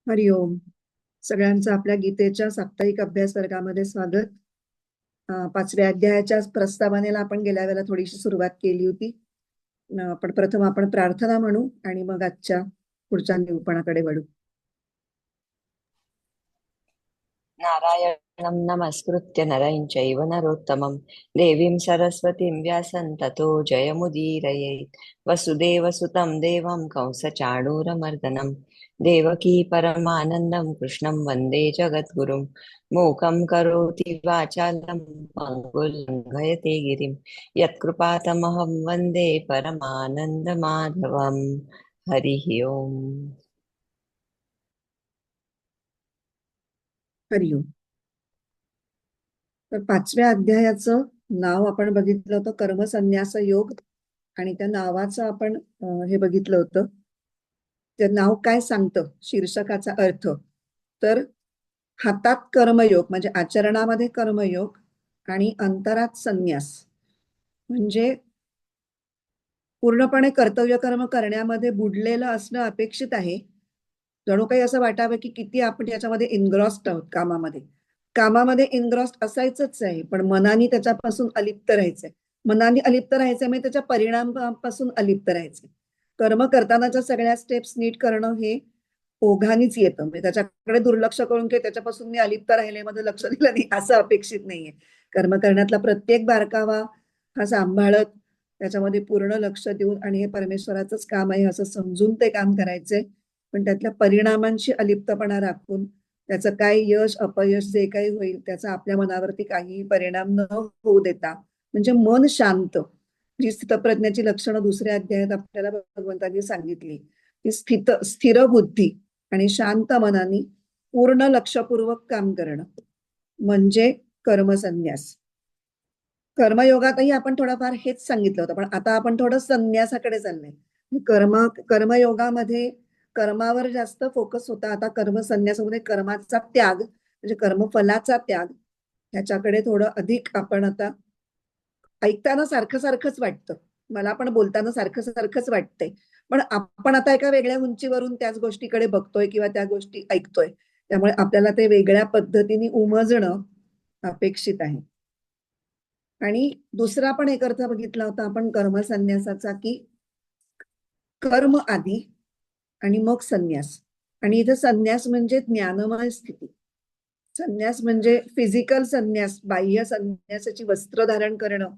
हरिओम. सगळ्यांचं आपल्या गीतेच्या साप्ताहिक अभ्यास वर्गामध्ये स्वागत. पाचव्या अध्यायाच्या प्रस्तावनेला आपण गेल्या वेळेला थोडीशी सुरुवात केली होती. पण प्रथम आपण प्रार्थना म्हणू आणि मग आजच्या पुढच्या निरूपणाकडे वळू. नारायणं नमस्कृत्य नरं चैव नरोत्तमं देवीं सरस्वतीं व्यासं ततो जयमुदीरयेत्। वसुदेवसुतं देवं कंसचाणूरमर्दनं देवकी परमानन्दं कृष्णं वन्दे जगद्गुरुं। मूकं करोति वाचालं पङ्गुं लङ्घयते गिरिं यत्कृपातमहं वन्दे परमानन्दमाधवम्। हरिः ओम्। हरिओम. तर पाचव्या अध्यायाचं नाव आपण बघितलं होतं कर्मसन्यास योग, आणि त्या नावाचं आपण हे बघितलं होतं. ते नाव काय सांगतं, शीर्षकाचा अर्थ तर हातात कर्मयोग म्हणजे आचरणामध्ये कर्मयोग आणि अंतरात संन्यास म्हणजे पूर्णपणे कर्तव्य कर्म करण्यामध्ये बुडलेलं असणं अपेक्षित आहे. जणू काही असं वाटावं की किती आपण याच्यामध्ये इनग्रॉस्ड आहोत, कामामध्ये इनग्रॉस्ड असायचंच आहे, पण मनाने त्याच्यापासून अलिप्त राहायचंय. मनाने अलिप्त राहायचंय म्हणजे त्याच्या परिणामापासून अलिप्त राहायचंय. कर्म करतानाच्या सगळ्या स्टेप्स नीट करणं हे ओघानीच येतं, म्हणजे त्याच्याकडे दुर्लक्ष करून की त्याच्यापासून मी अलिप्त राहिले, मध्ये लक्ष दिलं नाही असं अपेक्षित नाहीये. कर्म करण्यातला प्रत्येक बारकावा हा सांभाळत त्याच्यामध्ये पूर्ण लक्ष देऊन, आणि हे परमेश्वराचंच काम आहे असं समजून ते काम करायचंय, पण त्यातल्या परिणामांशी अलिप्तपणा राखून त्याचं काय यश अपयश जे काही होईल त्याचा आपल्या मनावरती काहीही परिणाम न होऊ देता, म्हणजे मन शांत, जी स्थितप्रज्ञाची लक्षणं दुसऱ्या अध्यायात आपल्याला भगवंतांनी सांगितली, ती स्थिर बुद्धी आणि शांत मनाने पूर्ण लक्षपूर्वक काम करणं म्हणजे कर्मसन्यास. कर्मयोगातही आपण थोडंफार हेच सांगितलं होतं, पण आता आपण थोडं संन्यासाकडे चाललंय. कर्मयोगामध्ये कर्मावर जास्त फोकस होता, आता कर्मसन्यासामध्ये कर्माचा त्याग म्हणजे कर्मफलाचा त्याग ह्याच्याकडे थोडं अधिक आपण आता ऐकताना सारखं सारखंच वाटतं, मला पण बोलताना सारखं सारखंच वाटतंय, पण आपण आता एका वेगळ्या उंचीवरून त्याच गोष्टीकडे बघतोय किंवा त्या गोष्टी ऐकतोय, त्यामुळे आपल्याला ते वेगळ्या पद्धतीने उमजणं अपेक्षित आहे. आणि दुसरा पण एक अर्थ बघितला होता आपण कर्मसन्यासाचा, की कर्म आधी आणि मग संन्यास. आणि इथे संन्यास म्हणजे ज्ञानमय स्थिती. संन्यास म्हणजे फिजिकल संन्यास, बाह्य संन्यासाची वस्त्र धारण करणं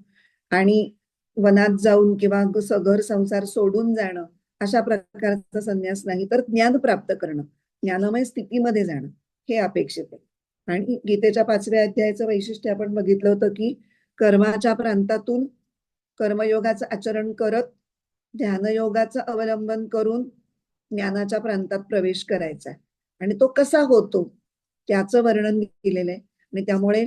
आणि वनात जाऊन किंवा घर संसार सोडून जाणं अशा प्रकारचा संन्यास नाही, तर ज्ञान प्राप्त करणं, ज्ञानमय स्थितीमध्ये जाणं हे अपेक्षित आहे. आणि गीतेच्या 5व्या अध्यायाचं वैशिष्ट्य आपण बघितलं होतं, की कर्माच्या प्रांतातून कर्मयोगाचं आचरण करत ध्यानयोगाचं अवलंबन करून ज्ञानाच्या प्रांतात प्रवेश करायचा आहे, आणि तो कसा होतो त्याचं वर्णन केलेलं आहे. आणि त्यामुळे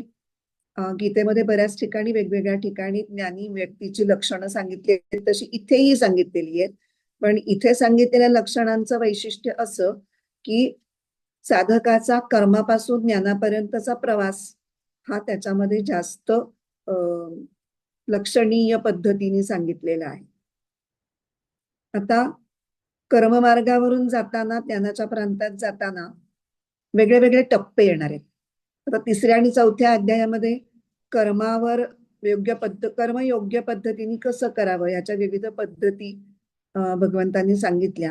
गीतेमध्ये बऱ्याच ठिकाणी वेगवेगळ्या ठिकाणी ज्ञानी व्यक्तीची लक्षणं सांगितली आहेत, तशी इथेही सांगितलेली आहेत. पण इथे सांगितलेल्या लक्षणांचं वैशिष्ट्य असं की साधकाचा कर्मापासून ज्ञानापर्यंतचा प्रवास हा त्याच्यामध्ये जास्त लक्षणीय पद्धतीने सांगितलेला आहे. आता कर्ममार्गावरून जाताना, ज्ञानाच्या प्रांतात जाताना वेगळे वेगळे टप्पे येणार आहेत. आता 3ऱ्या आणि 4थ्या अध्यायामध्ये कर्मावर कर्म योग्य पद्धतीने कसं करावं याच्या विविध पद्धती भगवंतांनी सांगितल्या.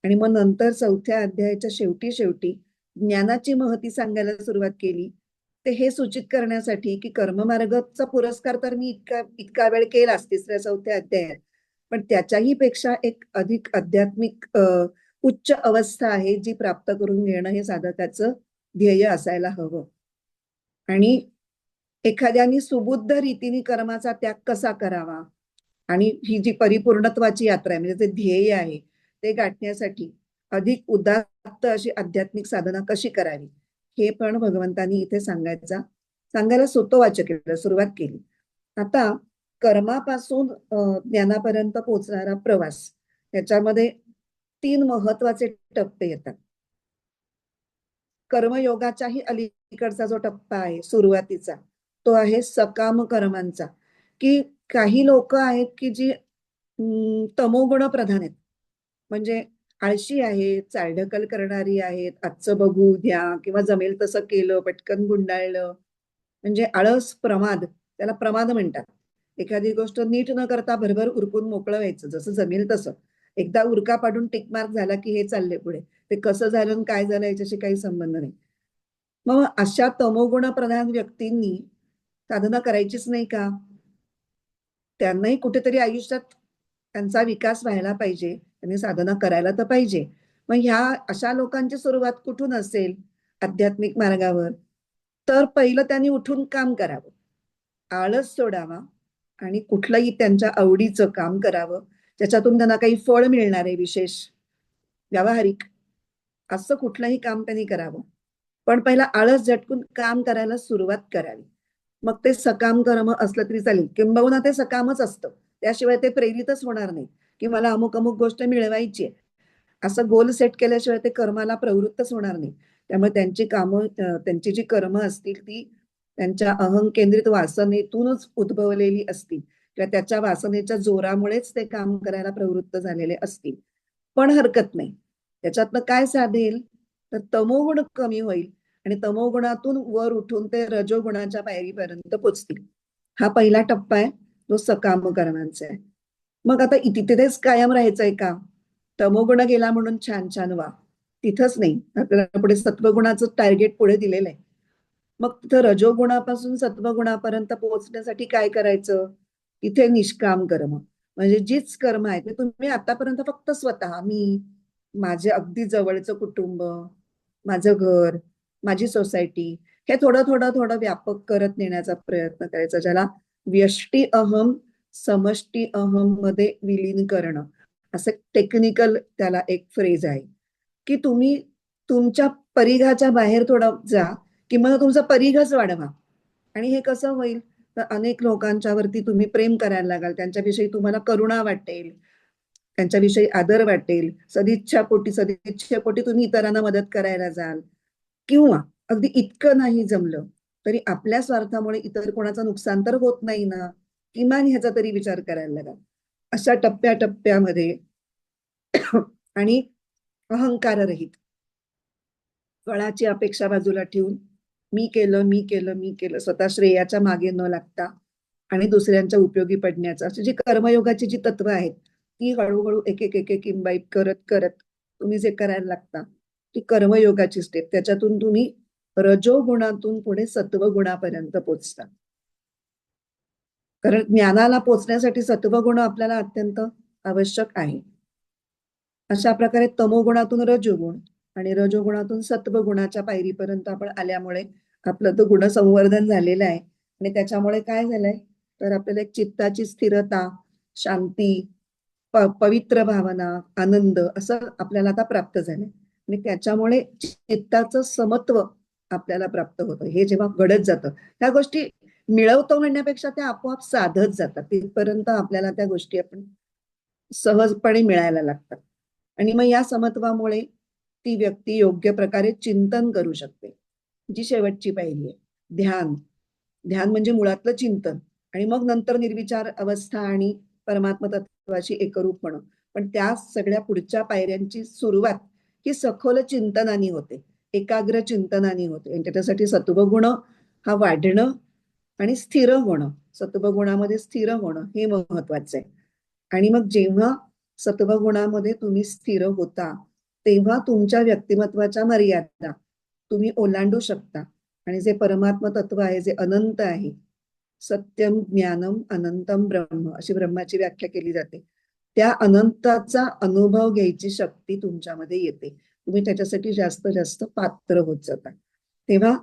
आणि मग नंतर 4थ्या अध्यायाच्या शेवटी ज्ञानाची महती सांगायला सुरुवात केली, ते हे सूचित करण्यासाठी की कर्ममार्गाचा पुरस्कार तर मी इतका वेळ केलाच 3ऱ्या 4थ्या अध्यायात, पण त्याच्याही पेक्षा एक अधिक आध्यात्मिक उच्च अवस्था आहे जी प्राप्त करून घेणं हे साधकाचं ध्येय असायला हवं. आणि एखाद्याने सुबुद्ध रीतीने कर्माचा त्याग कसा करावा आणि ही जी परिपूर्णत्वाची यात्रा आहे म्हणजे ते ध्येय आहे ते गाठण्यासाठी अधिक उदात्त अशी आध्यात्मिक साधना कशी करावी हे पण भगवंतांनी इथे सांगायला सोतोवाच केलं, सुरुवात केली. आता कर्मापासून ज्ञानापर्यंत पोहोचणारा प्रवास याच्यामध्ये 3 महत्वाचे टप्पे येतात. कर्मयोगाच्याही अलीकडचा जो टप्पा आहे सुरुवातीचा, तो आहे सकाम कर्मांचा, की काही लोक आहेत की जी तमोगुण प्रधान आहेत, म्हणजे आळशी आहेत, चालढकल करणारी आहेत, आजचं बघू उद्या किंवा जमेल तसं केलं, पटकन गुंडाळलं. म्हणजे आळस, प्रमाद, त्याला प्रमाद म्हणतात. एखादी गोष्ट नीट न करता भरभर उरकून मोकळं व्हायचं, जसं जमेल तसं. एकदा उरका पाडून टिक मार्क झाला की हे चालले पुढे. ते कसं झालं आणि काय झालं याच्याशी काही संबंध नाही. मग अशा तमोगुण प्रधान व्यक्तींनी साधना करायचीच नाही का? त्यांनाही कुठेतरी आयुष्यात त्यांचा विकास व्हायला पाहिजे, त्यांनी साधना करायला तर पाहिजे. मग ह्या अशा लोकांची सुरुवात कुठून असेल आध्यात्मिक मार्गावर? तर पहिलं त्यांनी उठून काम करावं, आळस सोडावा आणि कुठलंही त्यांच्या आवडीचं काम करावं, ज्याच्यातून त्यांना काही फळ मिळणार आहे विशेष, व्यावहारिक, असं कुठलंही काम त्यांनी करावं. पण पहिला आळस झटकून काम करायला सुरुवात करावी. मग ते सकाम कर्म असलं तरी चालेल, किंबहुना ते सकामच असतं, त्याशिवाय ते प्रेरितच होणार नाही की मला अमुक अमुक गोष्ट मिळवायची आहे. असं गोल सेट केल्याशिवाय ते कर्माला प्रवृत्तच होणार नाही. त्यामुळे त्यांची कामं, त्यांची जी कर्म असतील ती त्यांच्या अहंकेंद्रित वासनेतूनच उद्भवलेली असतील किंवा त्याच्या वासनेच्या जोरामुळेच ते काम करायला प्रवृत्त झालेले असतील. पण हरकत नाही. त्याच्यातनं काय साधेल तर तमोगुण कमी होईल आणि तमोगुणातून वर उठून ते रजोगुणाच्या पायरीपर्यंत पोचतील. हा पहिला टप्पा आहे, तो सकाम कर्मांचा आहे. मग आता तिथेच कायम राहायचंय का? तमोगुण गेला म्हणून छान छान वा, तिथंच नाही. आपल्याला पुढे सत्वगुणाचं टार्गेट पुढे दिलेलं आहे. मग तिथं रजोगुणापासून सत्वगुणापर्यंत पोहोचण्यासाठी काय करायचं? इथे निष्काम कर्म, म्हणजे जीच कर्म आहेत ते तुम्ही आतापर्यंत फक्त स्वतः, मी, माझे अगदी जवळचं कुटुंब, माझं घर, माझी सोसायटी, हे थोडं थोडं थोडं व्यापक करत नेण्याचा प्रयत्न करायचा, ज्याला व्यष्टी अहम समष्टी अहम मध्ये विलीन करणं, असं टेक्निकल त्याला एक फ्रेज आहे. की तुम्ही तुमच्या परिघाच्या बाहेर थोडं जा, किंवा तुमचा परिघच वाढवा. आणि हे कसं होईल? तर अनेक लोकांच्या वरती तुम्ही प्रेम करायला लागाल, त्यांच्याविषयी तुम्हाला करुणा वाटेल, त्यांच्याविषयी आदर वाटेल, सदिच्छेपोटी तुम्ही इतरांना मदत करायला जाल. किंवा अगदी इतकं नाही जमलं तरी आपल्या स्वार्थामुळे इतर कोणाचं नुकसान तर होत नाही ना, किमान ह्याचा तरी विचार करायला लागाल. अशा टप्प्याटप्प्यामध्ये आणि अहंकाररहित, फळाची अपेक्षा बाजूला ठेवून मी केलं, मी केलं, मी केलं, स्वतः श्रेयाच्या मागे न लागता आणि दुसऱ्यांच्या उपयोगी पडण्याचं, अशी जी कर्मयोगाची जी तत्व आहेत ती हळूहळू एक एक एक एक इम्बाईब करत करत तुम्ही जे करायला लागता ती कर्मयोगाची स्टेप, त्याच्यातून तुम्ही रजोगुणातून पुढे सत्वगुणापर्यंत पोचता. कारण ज्ञानाला पोचण्यासाठी सत्वगुण आपल्याला अत्यंत आवश्यक आहे. अशा प्रकारे तमोगुणातून रजोगुण आणि रजोगुणातून सत्वगुणाच्या पायरीपर्यंत आपण आल्यामुळे आपलं तो गुणसंवर्धन झालेलं आहे. आणि त्याच्यामुळे काय झालंय तर आपल्याला एक चित्ताची स्थिरता, शांती, पवित्र भावना, आनंद असं आपल्याला आता प्राप्त झालंय. आणि त्याच्यामुळे चित्ताचं समत्व आपल्याला प्राप्त होतं. हे जेव्हा घडत जातं, त्या गोष्टी मिळवतो म्हणण्यापेक्षा त्या आपोआप साधत जातात, तिथपर्यंत आपल्याला त्या गोष्टी आपण सहजपणे मिळायला लागतात. आणि मग या समत्वामुळे ती व्यक्ती योग्य प्रकारे चिंतन करू शकते. जी शेवटची पायरी आहे, ध्यान. ध्यान म्हणजे मुळातलं चिंतन आणि मग नंतर निर्विचार अवस्था आणि परमात्म तत्वाची एकरूप होणं. पण त्या सगळ्या पुढच्या पायऱ्यांची सुरुवात ही सखोल चिंतनानी होते, एकाग्र चिंतनानी होते. आणि त्याच्यासाठी सत्वगुण हा वाढणं आणि स्थिर होणं, सत्वगुणामध्ये स्थिर होणं हे महत्वाचं आहे. आणि मग जेव्हा सत्वगुणामध्ये तुम्ही स्थिर होता तेव्हा तुमच्या व्यक्तिमत्वाच्या मर्यादा तुम्ही ओलांडू शकता. आणि जे परमात्म तत्व आहे, जे अनंत आहे, सत्यम ज्ञानम अनंतम ब्रह्म अशी ब्रह्माची व्याख्या केली जाते, त्या अनंताचा अनुभव घ्यायची शक्ती तुमच्यामध्ये येते. तुम्ही त्याच्यासाठी जास्त जास्त पात्र होत जाता. तेव्हा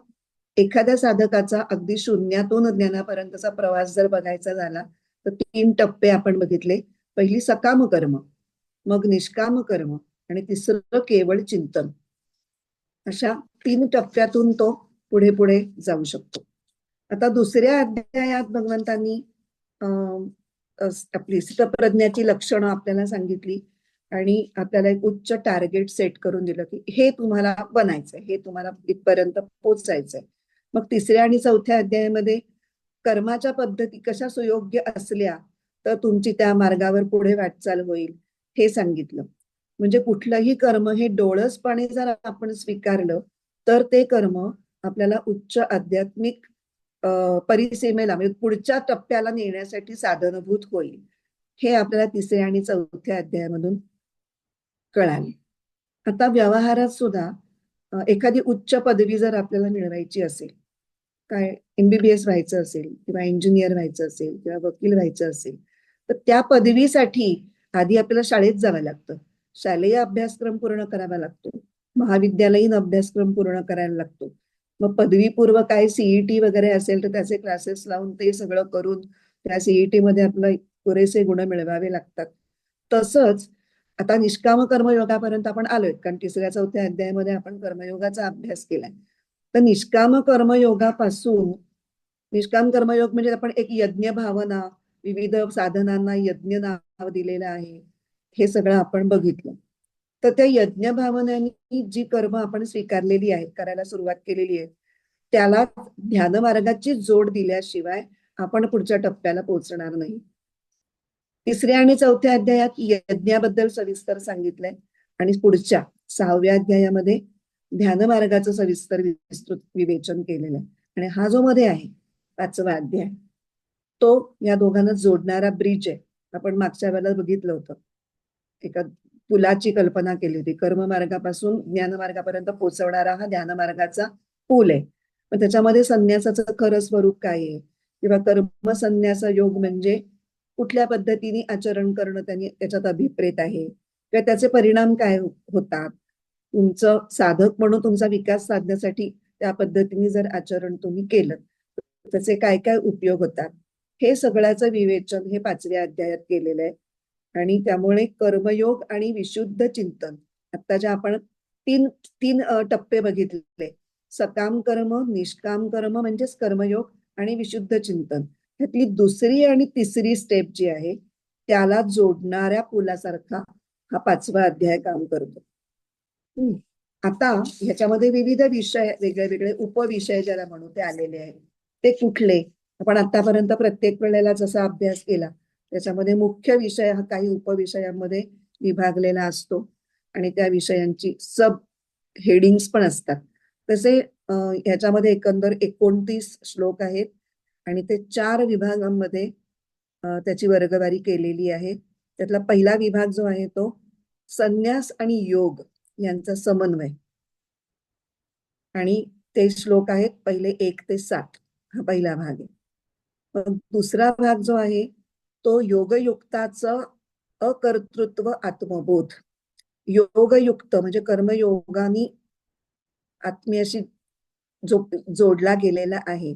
एखाद्या साधकाचा अगदी शून्यातून ज्ञानापर्यंतचा प्रवास जर बघायचा झाला तर 3 टप्पे आपण बघितले. पहिली सकाम कर्म, मग निष्काम कर्म आणि तिसरं केवळ चिंतन. अशा 3 टप्प्यातून तो पुढे पुढे जाऊ शकतो. आता दुसऱ्या अध्यायात भगवंतांनी आपली स्थितप्रज्ञाची लक्षणं आपल्याला सांगितली आणि आपल्याला एक उच्च टार्गेट सेट करून दिलं की हे तुम्हाला बनायचंय, हे तुम्हाला इथपर्यंत पोचायचंय. मग तिसऱ्या आणि चौथ्या अध्यायामध्ये कर्माच्या पद्धती कशा सुयोग्य असल्या तर तुमची त्या मार्गावर पुढे वाटचाल होईल हे सांगितलं. म्हणजे कुठलंही कर्म हे डोळसपणे जर आपण स्वीकारलं तर ते कर्म आपल्याला उच्च आध्यात्मिक परिसीमेला म्हणजे पुढच्या टप्प्याला नेण्यासाठी साधनभूत होईल. हे आपल्याला तिसऱ्या आणि चौथ्या अध्यायामधून कळाले. आता व्यवहारात सुद्धा एखादी उच्च पदवी जर आपल्याला मिळवायची असेल, काय MBBS व्हायचं असेल किंवा इंजिनियर व्हायचं असेल किंवा वकील व्हायचं असेल, तर त्या पदवीसाठी आधी आपल्याला शाळेत जावं लागतं. शालेय अभ्यासक्रम पूर्ण करावा लागतो. महाविद्यालयीन अभ्यासक्रम पूर्ण करायला लागतो. मग पदवीपूर्व काय CET वगैरे असेल तर त्याचे क्लासेस लावून ते सगळं करून त्या CET मध्ये आपलं पुरेसे गुण मिळवावे लागतात. तसंच आता निष्काम कर्मयोगापर्यंत आपण आलोय, कारण तिसऱ्या चौथ्या अध्यायामध्ये आपण कर्मयोगाचा अभ्यास केलाय. तर निष्काम कर्मयोगापासून निष्काम कर्मयोग म्हणजे आपण एक यज्ञ भावना, विविध साधनांना यज्ञ नाव दिलेलं आहे, हे सगळं आपण बघितलं. तर त्या यज्ञ भावनांनी जी कर्म आपण स्वीकारलेली आहेत, करायला सुरुवात केलेली आहे, त्याला ध्यान मार्गाची जोड दिल्याशिवाय आपण पुढच्या टप्प्याला पोहोचणार नाही. तिसऱ्या आणि चौथ्या अध्यायात यज्ञाबद्दल सविस्तर सांगितलंय आणि पुढच्या 6व्या अध्यायामध्ये ध्यान मार्गाचं सविस्तर विस्तृत विवेचन केलेलं आहे. आणि हा जो मध्ये आहे 5वा अध्याय, तो या दोघांना जोडणारा ब्रिज आहे. आपण मागच्या वेळेला बघितलं होतं, एका पुलाची कल्पना केली होती. कर्म मार्गापासून ज्ञान मार्गापर्यंत पोहोचवणारा हा ध्यान मार्गाचा पूल आहे. मग त्याच्यामध्ये संन्यासाचं खरं स्वरूप काय आहे किंवा कर्म संन्यास योग म्हणजे कुठल्या पद्धतीने आचरण करणं त्यांनी त्याच्यात अभिप्रेत आहे किंवा त्याचे परिणाम काय होतात. तुमचं साधक म्हणून तुमचा विकास साधण्यासाठी त्या पद्धतीने जर आचरण तुम्ही केलं त्याचे काय काय उपयोग होतात, हे सगळ्याचं विवेचन हे 5व्या अध्यायात केलेलं आहे. आणि त्यामुळे कर्मयोग आणि विशुद्ध चिंतन, आता जे आपण तीन तीन टप्पे बघितले, सकाम कर्म, निष्काम कर्म म्हणजेच कर्मयोग आणि विशुद्ध चिंतन, ह्यातली दुसरी आणि तिसरी स्टेप जी आहे त्याला जोडणाऱ्या पुलासारखा हा 5वा अध्याय काम करतो. आता ह्याच्यामध्ये विविध विषय, वेगळे वेगळे उपविषय ज्याला म्हणू ते आलेले आहेत. ते कुठले? आपण आतापर्यंत प्रत्येक वेळेला जसा अभ्यास केला त्याच्यामध्ये मुख्य विषय हा काही उपविषयांमध्ये विभागलेला असतो आणि त्या विषयांची सब हेडिंग्स पण असतात. तसे ह्याच्यामध्ये एकंदर 29 श्लोक आहेत आणि ते 4 विभागांमध्ये त्याची वर्गवारी केलेली आहे. त्यातला पहिला विभाग जो आहे तो संन्यास आणि योग यांचा समन्वय, आणि ते श्लोक आहेत पहिले 1 ते 7, हा पहिला भाग आहे. पण दुसरा भाग जो आहे तो योगयुक्ताचं अकर्तृत्व आत्मबोध. योगयुक्त म्हणजे कर्मयोगानी आत्म्याशी जोडला गेलेला आहे,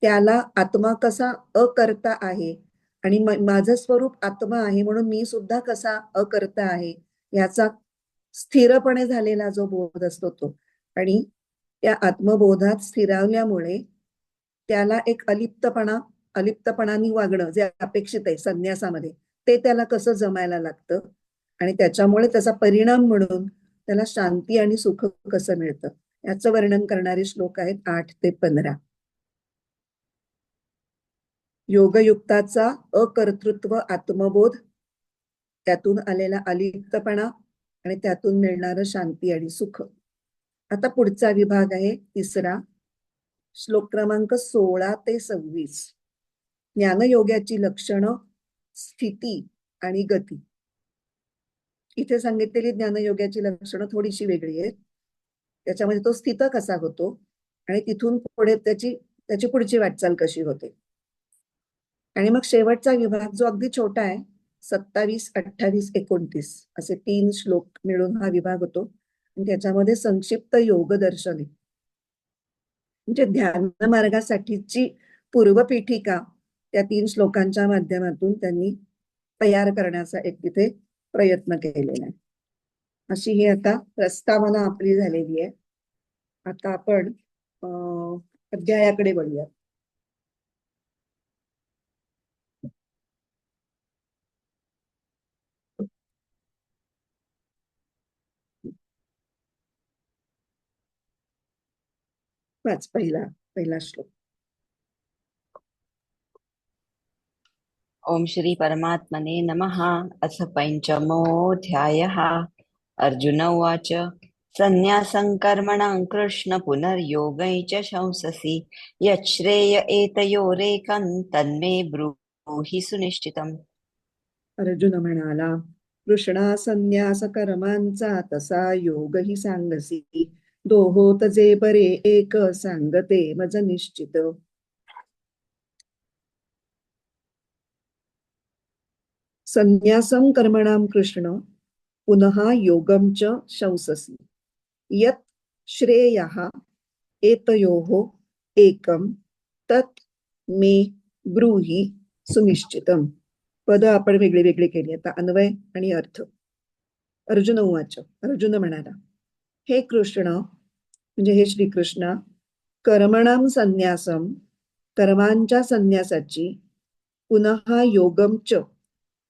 त्याला आत्मा कसा अकर्ता आहे आणि माझं स्वरूप आत्मा आहे म्हणून मी सुद्धा कसा अकर्ता आहे याचा स्थिरपणे झालेला जो बोध असतो तो, आणि त्या आत्मबोधात स्थिरावल्यामुळे त्याला एक अलिप्तपणाने वागणं जे अपेक्षित आहे संन्यासामध्ये, ते त्याला कसं जमायला लागतं आणि त्याच्यामुळे त्याचा परिणाम म्हणून त्याला शांती आणि सुख कसं मिळतं याचं वर्णन करणारे श्लोक आहेत 8 ते 15. योगयुक्ताचा अकर्तृत्व आत्मबोध, त्यातून आलेला अलिप्तपणा आणि त्यातून मिळणारं शांती आणि सुख. आता पुढचा विभाग आहे तिसरा, श्लोक क्रमांक 16 ते 26. ज्ञानयोगाची लक्षणं, स्थिती आणि गती. इथे सांगितलेली ज्ञानयोगाची लक्षणं थोडीशी वेगळी आहेत. त्याच्यामध्ये तो स्थित कसा होतो आणि तिथून पुढे त्याची त्याची पुढची वाटचाल कशी होते. आणि मग शेवटचा विभाग जो अगदी छोटा आहे, 27, 28, 29 असे 3 श्लोक मिळून हा विभाग होतो. आणि त्याच्यामध्ये संक्षिप्त योग दर्शने म्हणजे ध्यान मार्गासाठीची पूर्वपीठिका त्या 3 श्लोकांच्या माध्यमातून त्यांनी तयार करण्याचा एक तिथे प्रयत्न केलेला आहे. अशी ही आता प्रस्तावना आपली झालेली आहे. आता आपण अध्यायाकडे वळूया. पहिला श्लोक. ओम श्री परमात्मने नमः. अथ पंचमोऽध्यायः. अर्जुन उवाच संन्यासं कर्मणां कृष्ण पुनर्योगै च शंससि यच्छ्रेय एतयोरेकं तन्मे ब्रूहि सुनिश्चितम्. अर्जुन म्हणाला, कृष्णा संन्यास कर्मांचा तसा योगही सांगसी, दोहोत जे बरे एक सांगते मज निश्चित. संन्यासं कर्मणां कृष्ण पुनः योगं च शंससि यत् श्रेयः एतयोः एकं तत् मे ब्रूहि सुनिश्चितम. पद आपण वेगळी वेगळी केली. आता अन्वय आणि अर्थ. अर्जुन उवाच, अर्जुन म्हणाला, हे कृष्ण म्हणजे हे श्रीकृष्ण, कर्मणाम संन्यासम कर्मांच्या संन्यासाची, पुनः योगम च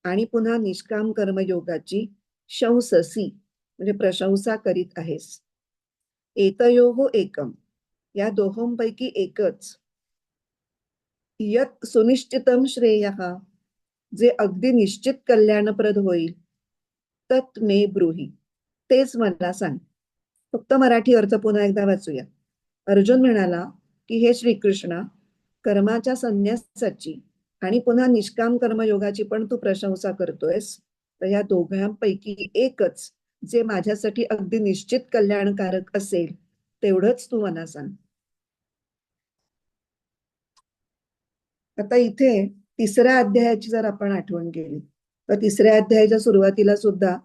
आणि पुन्हा निष्काम कर्मयोगाची, शंससी म्हणजे प्रशंसा करीत आहेस. एतयोः एकम या दोहोंपैकी एकच, यत सुनिश्चितम श्रेयः जे अगदी निश्चित कल्याणप्रद होईल, तत् मे ब्रूहि तेच मला सांग. फक्त मराठी अर्थ पुन्हा एकदा वाचूया. अर्जुन म्हणाला की हे श्रीकृष्णा, कर्माच्या संन्यासाची आणि पुन्हा निष्काम कर्मयोगाची पण तू प्रशंसा करतोयस, तर या दोघांपैकी एकच जे माझ्यासाठी अगदी निश्चित कल्याणकारक असेल तेवढंच तू मला सांग. आता इथे तिसऱ्या अध्यायाची जर आपण आठवण केली तर तिसऱ्या अध्यायाच्या सुरुवातीला सुद्धा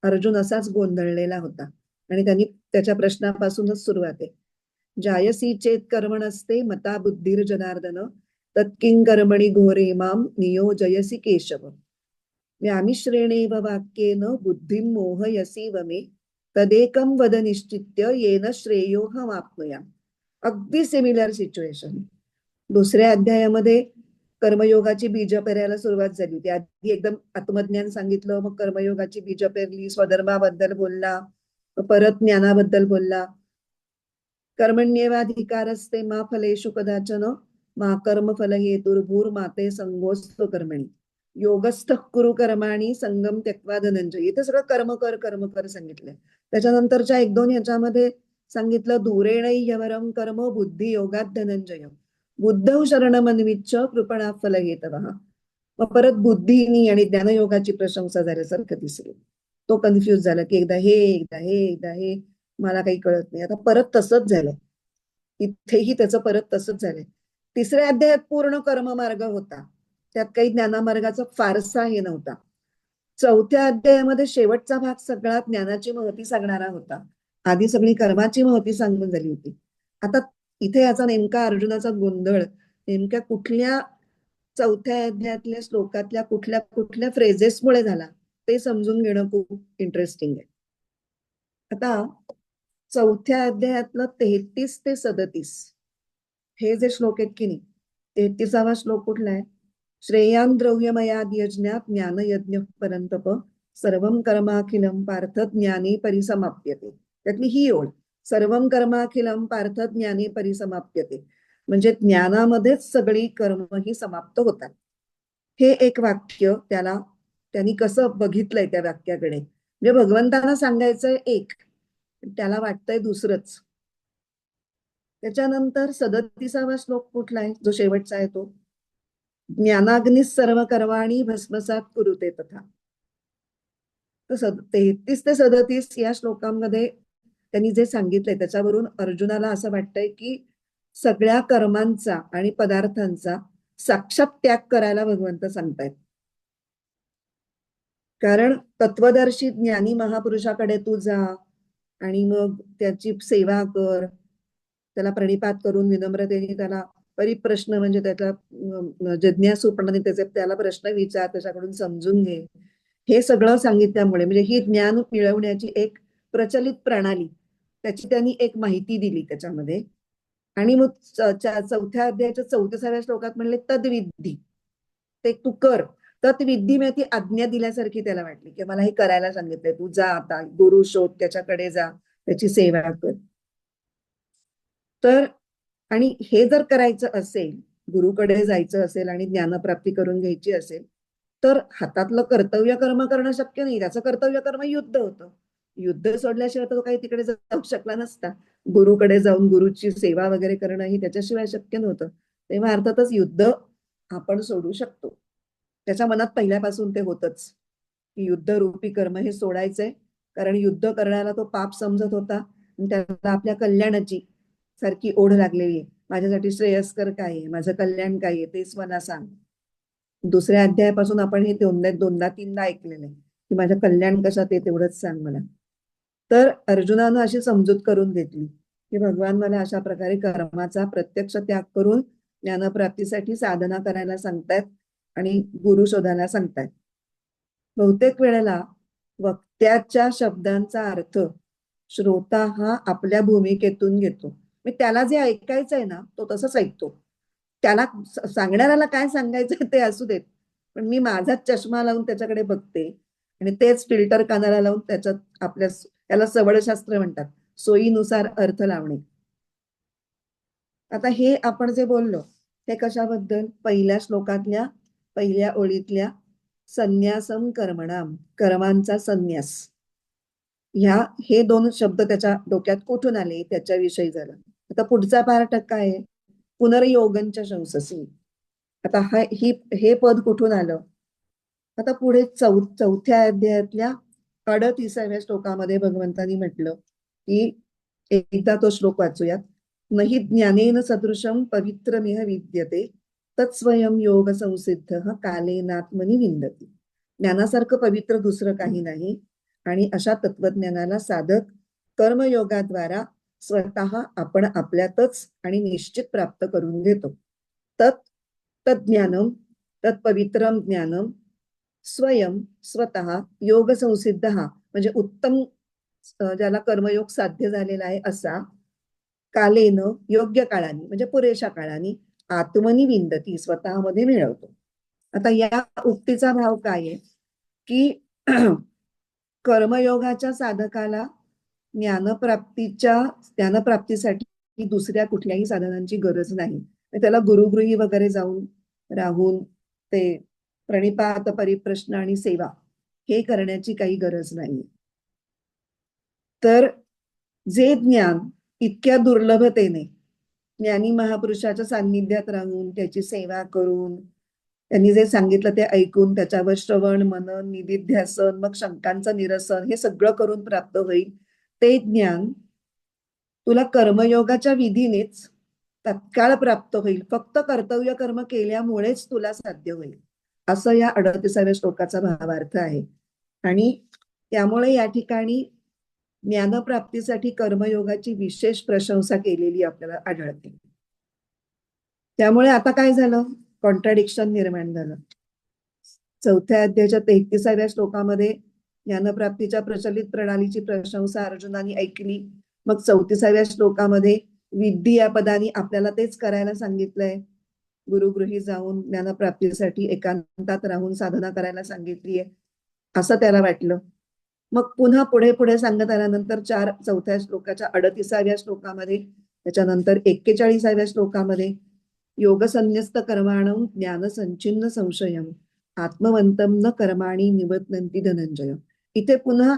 अर्जुन असाच गोंधळलेला होता आणि त्यांनी त्याच्या प्रश्नापासूनच सुरुवात आहे. जायसी चेत कर्मणस्ते मता बुद्धिर जनार्दन तत्किं कर्मणि घोरे माम नियोजयसी केशव व्यामिश्रेणेव वाक्येन बुद्धिं मोहयसी वमे तदेकं वद निश्चित्य येन श्रेयोहमाप्नुयाम. अगदी सिमिलर सिच्युएशन. दुसऱ्या अध्यायामध्ये कर्मयोगाची बीज पेरायला सुरुवात झाली होती. आधी एकदम आत्मज्ञान सांगितलं, मग कर्मयोगाची बीज पेरली, स्वधर्माबद्दल बोलला, परत ज्ञानाबद्दल बोलला. कर्मण्येवाधिकारस्ते मा फलेषु कदाचन मा कर्मफल हेतुर्भूर माते संगोस्त कर्मणी योगस्थ कुरु कर्माणी संगम त्यक्त्वा धनंजय. इथे सगळं कर्म कर सांगितलंय. त्याच्यानंतरच्या एक दोन ह्याच्यामध्ये सांगितलं दूरेणैह्यवरम कर्म बुद्धी योगात धनंजय बुद्धौ शरणमन्विच्छ कृपणा फल हेतवः. मग परत बुद्धीनी आणि ज्ञानयोगाची प्रशंसा झाल्यासारखं दिसली. तो कन्फ्युज झाला की एकदा हे एकदा हे एकदा हे, मला काही कळत नाही. आता परत तसंच झालंय. इथेही त्याचं परत तसंच झालंय. तिसऱ्या अध्यायात पूर्ण कर्ममार्ग होता, त्यात काही ज्ञानामार्गाचा फारसा हे नव्हता. चौथ्या अध्यायामध्ये शेवटचा भाग सगळा ज्ञानाची महती सांगणारा होता. आधी सगळी कर्माची महती सांगून झाली होती. आता इथे याचा नेमका अर्जुनाचा गोंधळ नेमक्या कुठल्या चौथ्या अध्यायातल्या श्लोकातल्या कुठल्या कुठल्या फ्रेजेसमुळे झाला ते समजून घेणं खूप इंटरेस्टिंग आहे. आता चौथ्या अध्यायातलं 33 ते 37 हे जे श्लोक आहेत की नाही, 33वा श्लोक कुठला आहे? श्रेयान द्रव्यमयाद यज्ञात ज्ञान यज्ञ परंतप सर्वं कर्माखिलम पार्थ ज्ञानी परिसमाप्यते. त्यातली ही ओळ, सर्वं कर्माखिलम पार्थ ज्ञानी परिसमाप्यते, म्हणजे ज्ञानामध्येच सगळी कर्म ही समाप्त होतात. हे एक वाक्य त्यांनी कसं बघितलंय त्या वाक्याकडे, म्हणजे भगवंतांना सांगायचंय एक, त्याला वाटतंय दुसरंच. त्याच्यानंतर 37वा श्लोक कुठला आहे, जो शेवटचा आहे तो, ज्ञानाग्नी सर्व कर्माणी भस्मसात कुरुते तथा. तर 33 ते 37 या श्लोकांमध्ये त्यांनी जे सांगितलंय त्याच्यावरून अर्जुनाला असं वाटतंय की सगळ्या कर्मांचा आणि पदार्थांचा साक्षात त्याग करायला भगवंत सांगतायत. कारण तत्वदर्शी ज्ञानी महापुरुषाकडे तू जा आणि मग त्याची सेवा कर, त्याला प्रणिपात करून विनम्रतेने त्याला परिप्रश्न म्हणजे त्याला जिज्ञासूपणाने त्याला प्रश्न विचार, त्याच्याकडून समजून घे. हे सगळं सांगितल्यामुळे म्हणजे ही ज्ञान मिळवण्याची एक प्रचलित प्रणाली, त्याची त्यांनी एक माहिती दिली त्याच्यामध्ये. आणि मग चौथ्या अध्यायाच्या 34व्या श्लोकात म्हणले तद्विधी, ते तू कर. तत्विधी म्हणजे ती आज्ञा दिल्यासारखी त्याला वाटली की मला हे करायला सांगितलंय, तू जा आता गुरु शोध, त्याच्याकडे जा, त्याची सेवा कर. तर आणि हे जर करायचं असेल, गुरुकडे जायचं असेल आणि ज्ञानप्राप्ती करून घ्यायची असेल, तर हातातलं कर्तव्य कर्म करणं शक्य नाही. त्याचं कर्तव्य कर्म युद्ध होतं. युद्ध सोडल्याशिवाय तो काही तिकडे जाऊ शकला नसता. गुरुकडे जाऊन गुरुची सेवा वगैरे करणं ही त्याच्याशिवाय शक्य नव्हतं. तेव्हा अर्थातच युद्ध आपण सोडू शकतो. त्याच्या मनात पहिल्यापासून ते होतच की युद्धरूपी कर्म हे सोडायचंय, कारण युद्ध करण्याला तो पाप समजत होता आणि त्याला आपल्या कल्याणाची सारखी ओढ लागलेली आहे. माझ्यासाठी श्रेयस्कर काय आहे, माझं कल्याण काय आहे तेच मला सांग. दुसऱ्या अध्यायापासून आपण हे दोनदा तीनदा ऐकलेलं आहे की माझं कल्याण कशात आहे तेवढंच सांग मला. तर अर्जुनानं अशी समजूत करून घेतली की भगवान मला अशा प्रकारे कर्माचा प्रत्यक्ष त्याग करून ज्ञानप्राप्तीसाठी साधना करायला सांगतायत आणि गुरु शोधायला सांगतायत. बहुतेक वेळेला वक्त्याच्या शब्दांचा अर्थ श्रोता हा आपल्या भूमिकेतून घेतो. मी त्याला जे ऐकायचं आहे ना तो तसंच ऐकतो. त्याला सांगणाऱ्याला काय सांगायचंय ते असू देत, पण मी माझाच चष्मा लावून त्याच्याकडे बघते आणि तेच फिल्टर कानाला लावून त्याच्यात आपल्या त्याला सवडशास्त्र म्हणतात, सोयीनुसार अर्थ लावणे. आता हे आपण जे बोललो ते कशाबद्दल, पहिल्या श्लोकातल्या पहिल्या ओळीतल्या संन्यासम कर्मणाम, कर्मांचा संन्यास. हे दोन शब्द त्याच्या डोक्यात कुठून आले त्याच्याविषयी झालं. आता पुढचा पार्ट काय आहे, पुनर्योगंच्या शंससी. आता हे पद कुठून आलं. आता पुढे चौथ्या अध्यायातल्या 38व्या श्लोकामध्ये भगवंतांनी म्हटलं की, एकदा तो श्लोक वाचूयात. नहि ज्ञानेन सदृशम पवित्रमिह विद्यते तत्स्वयं योग संसिद्ध कालेनात्मनि विंदती. ज्ञानासारखं पवित्र दुसरं काही नाही आणि अशा तत्वज्ञानाला साधक कर्मयोगाद्वारा स्वतः आपण आपल्यातच आणि निश्चित प्राप्त करून घेतो. तज्ज्ञानम तत्पवित्रम ज्ञानम स्वयं स्वतः योग संसिद्ध म्हणजे उत्तम ज्याला कर्मयोग साध्य झालेला आहे असा कालेनं योग्य काळाने म्हणजे पुरेशा काळाने आत्मनी विंदती स्वतःमध्ये मिळवतो. आता या उक्तीचा भाव काय आहे की कर्मयोगाच्या साधकाला ज्ञानप्राप्तीसाठी दुसऱ्या कुठल्याही साधनांची गरज नाही. त्याला गुरुगृही वगैरे जाऊन राहून ते प्रणिपात परिप्रश्न आणि सेवा हे करण्याची काही गरज नाही. तर जे ज्ञान इतक्या दुर्लभतेने ज्ञानी महापुरुषाच्या सान्निध्यात राहून त्याची सेवा करून त्यांनी जे सांगितलं ते ऐकून त्याच्यावर श्रवण मनन निदिध्यासन मग शंकांचं निरसन हे सगळं करून प्राप्त होईल, ते ज्ञान तुला कर्मयोगाच्या विधीनेच तत्काळ प्राप्त होईल. फक्त कर्तव्य कर्म केल्यामुळेच तुला साध्य होईल, असं या 38व्या श्लोकाचा भावार्थ आहे. आणि त्यामुळे या ठिकाणी ज्ञानप्राप्तीसाठी कर्मयोगाची विशेष प्रशंसा केलेली आपल्याला आढळते. त्यामुळे आता काय झालं, कॉन्ट्राडिक्शन निर्माण झालं. चौथ्या अध्यायाच्या 33व्या श्लोकामध्ये ज्ञानप्राप्तीच्या प्रचलित प्रणालीची प्रशंसा अर्जुनाने ऐकली. मग 34व्या श्लोकामध्ये विद्धी या पदाने आपल्याला तेच करायला सांगितलंय. गुरुगृही जाऊन ज्ञानप्राप्तीसाठी एकांतात राहून साधना करायला सांगितलीय असं त्याला वाटलं. मग पुन्हा पुढे पुढे सांगत आल्यानंतर चौथ्या श्लोकाच्या 38व्या श्लोकामध्ये त्याच्यानंतर 41व्या श्लोकामध्ये योगसन्यस्त कर्माणं ज्ञान संचिन्न संशयम आत्मवंतम न कर्माणी निबध्नन्ति धनंजय. इथे पुन्हा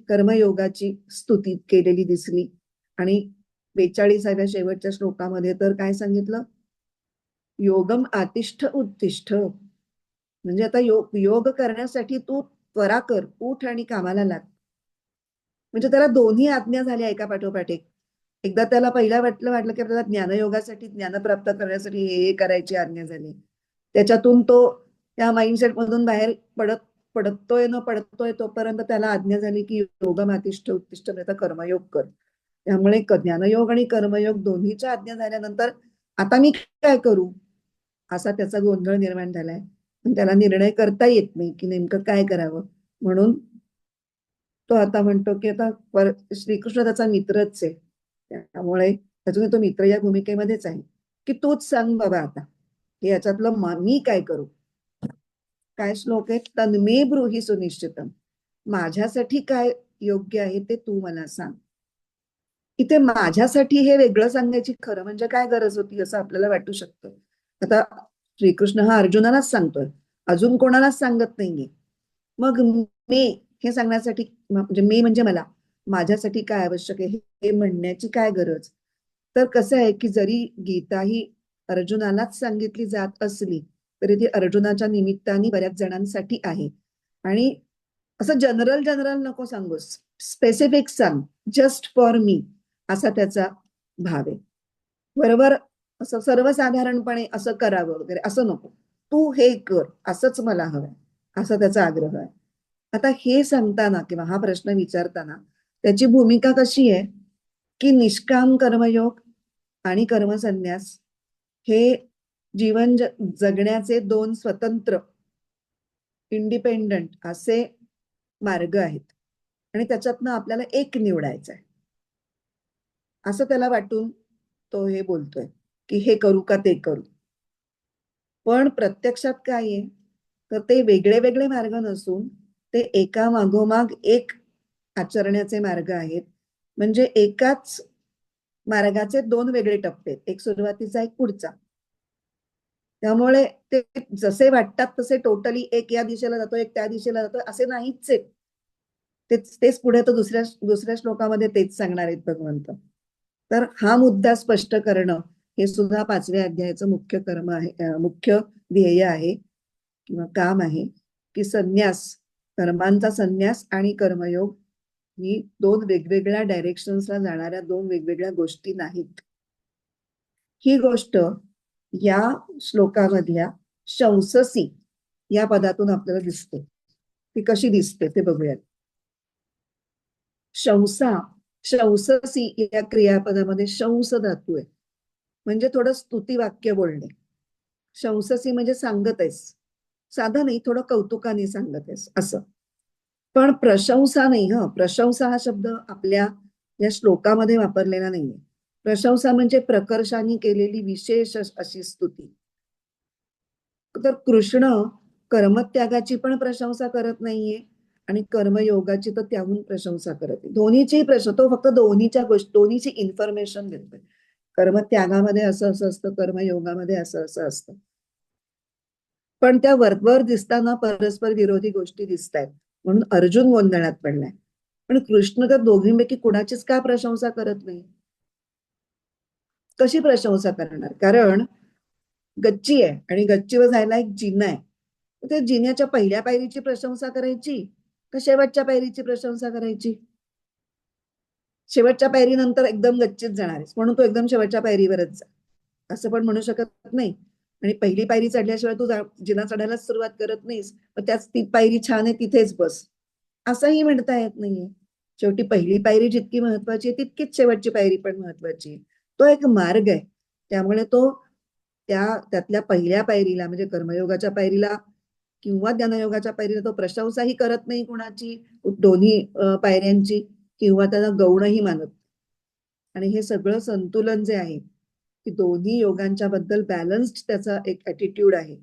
कर्मयोगाची स्तुती केलेली दिसली. आणि 42व्या शेवटच्या श्लोकामध्ये तर काय सांगितलं, योगम आतिष्ठ उत्तिष्ठ, म्हणजे आता योग करण्यासाठी तू त्वरा कर, उठ आणि कामाला लाग. म्हणजे त्याला दोन्ही आज्ञा झाल्या एका पाठोपाठ एक. एकदा त्याला पहिला वाटलं की आपल्याला ज्ञानयोगासाठी ज्ञान प्राप्त करण्यासाठी हे करायची आज्ञा झाली. त्याच्यातून तो त्या माइंडसेट मधून बाहेर पडतोय तोपर्यंत त्याला आज्ञा झाली की योगम आतिष्ठ उत्तिष्ठ म्हणजे कर्मयोग कर. त्यामुळे ज्ञानयोग आणि कर्मयोग दोन्हीच्या आज्ञा झाल्यानंतर आता मी काय करू असा त्याचा गोंधळ निर्माण झालाय. पण त्याला निर्णय करता येत नाही की नेमकं काय करावं. म्हणून तो आता म्हणतो की आता श्रीकृष्ण त्याचा मित्रच आहे, त्यामुळे अजून तो मित्र या भूमिकेमध्येच आहे की तूच सांग बाबा आता हे याच्यातलं मी काय करू. काय श्लोक आहे, तन्मे ब्रूहि सुनिश्चितम, माझ्यासाठी काय योग्य आहे ते तू मला सांग. इथे माझ्यासाठी हे वेगळं सांगायची खरं म्हणजे काय गरज होती असं आपल्याला वाटू शकतं. आता श्रीकृष्ण हा अर्जुनालाच सांगतोय, अजून कोणालाच सांगत नाहीये. मग मी हे सांगण्यासाठी म्हणजे मी म्हणजे मला, माझ्यासाठी काय आवश्यक आहे हे म्हणण्याची काय गरज. तर कसं आहे की जरी गीता ही अर्जुनालाच सांगितली जात असली तरी ती अर्जुनाच्या निमित्ताने बऱ्याच जणांसाठी आहे. आणि असं जनरल जनरल नको सांगू, स्पेसिफिक सांग, जस्ट फॉर मी, असा त्याचा भाव आहे. बरोबर, असं सर्वसाधारणपणे असं करावं वगैरे असं नको, तू हे कर असंच मला हवंय, असा त्याचा आग्रह आहे. आता हे सांगताना किंवा हा प्रश्न विचारताना त्याची भूमिका कशी आहे की निष्काम कर्मयोग आणि कर्मसन्यास हे जीवन जगण्याचे दोन स्वतंत्र इंडिपेंडंट असे मार्ग आहेत आणि त्याच्यातनं आपल्याला एक निवडायचं आहे असं त्याला वाटून तो हे बोलतोय की हे करू का ते करू. पण प्रत्यक्षात काय आहे तर ते वेगळे वेगळे मार्ग नसून ते एका मागोमाग एक आचरण्याचे मार्ग आहेत. म्हणजे एकाच मार्गाचे दोन वेगळे टप्पे, एक सुरुवातीचा एक पुढचा. त्यामुळे ते जसे वाटतात तसे टोटली एक या दिशेला जातो एक त्या दिशेला जातो असे नाहीच आहेत. तेच तेच पुढे तर दुसऱ्या दुसऱ्या श्लोकामध्ये तेच सांगणार आहेत भगवंत. तर हा मुद्दा स्पष्ट करणं हे सुद्धा 5व्या अध्यायाचं मुख्य कर्म आहे, मुख्य ध्येय आहे किंवा काम आहे की संन्यास, कर्मांचा संन्यास आणि कर्मयोग ही दोन वेगवेगळ्या डायरेक्शन्सला जाणाऱ्या दोन वेगवेगळ्या गोष्टी नाहीत. ही गोष्ट या श्लोकामधल्या शंससी या पदातून आपल्याला दिसते. ती कशी दिसते ते बघूयात. शंसा, शंससी या क्रियापदामध्ये शंस धातू आहे, म्हणजे थोडं स्तुती वाक्य बोलणे. शंससी म्हणजे सांगत आहेस, साधं नाही, थोडं कौतुकाने सांगत आहेस असं. पण प्रशंसा नाही. प्रशंसा हा शब्द आपल्या या श्लोकामध्ये वापरलेला नाहीये. प्रशंसा म्हणजे प्रकर्षाने केलेली विशेष अशी स्तुती. तर कृष्ण कर्मत्यागाची पण प्रशंसा करत नाहीये आणि कर्मयोगाची तर त्याहून प्रशंसा करत नाही. दोन्हीची प्रशंसा, तो फक्त दोन्हीच्या गोष्टी, दोन्हीची इन्फॉर्मेशन देतोय. कर्मत्यागामध्ये असं असं असतं, कर्मयोगामध्ये असं असं असतं. पण त्या वरवर दिसताना परस्पर विरोधी गोष्टी दिसत आहेत म्हणून अर्जुन गोंधळात पडलाय. पण कृष्ण तर दोघींपैकी कुणाचीच का प्रशंसा करत नाही. कशी प्रशंसा करणार, कारण गच्ची आहे आणि गच्चीवर जायला एक जिना आहे. त्या जिन्याच्या पहिल्या पायरीची प्रशंसा करायची का शेवटच्या पायरीची प्रशंसा करायची. शेवटच्या पायरीनंतर एकदम गच्चीत जाणार आहेस म्हणून तू एकदम शेवटच्या पायरीवरच जा असं पण म्हणू शकत नाही. आणि पहिली पायरी चढल्याशिवाय तू जिना चढायला सुरुवात करत नाहीस, मग त्याच ती पायरी छान आहे तिथेच बस असंही म्हणता येत नाहीये. शेवटी पहिली पायरी जितकी महत्वाची आहे तितकीच शेवटची पायरी पण महत्वाची आहे. तो एक मार्ग आहे. त्यामुळे तो त्यातल्या पहिल्या पायरीला म्हणजे कर्मयोगाच्या पायरीला किंवा ज्ञानयोगाच्या पायरीला तो प्रशंसाही करत नाही कुणाची, दोन्ही पायऱ्यांची, किंवा त्याला गौणही मानत. आणि हे सगळं संतुलन जे आहे की दोन्ही योगांच्या बद्दल बॅलन्स्ड त्याचा एक ऍटिट्यूड आहे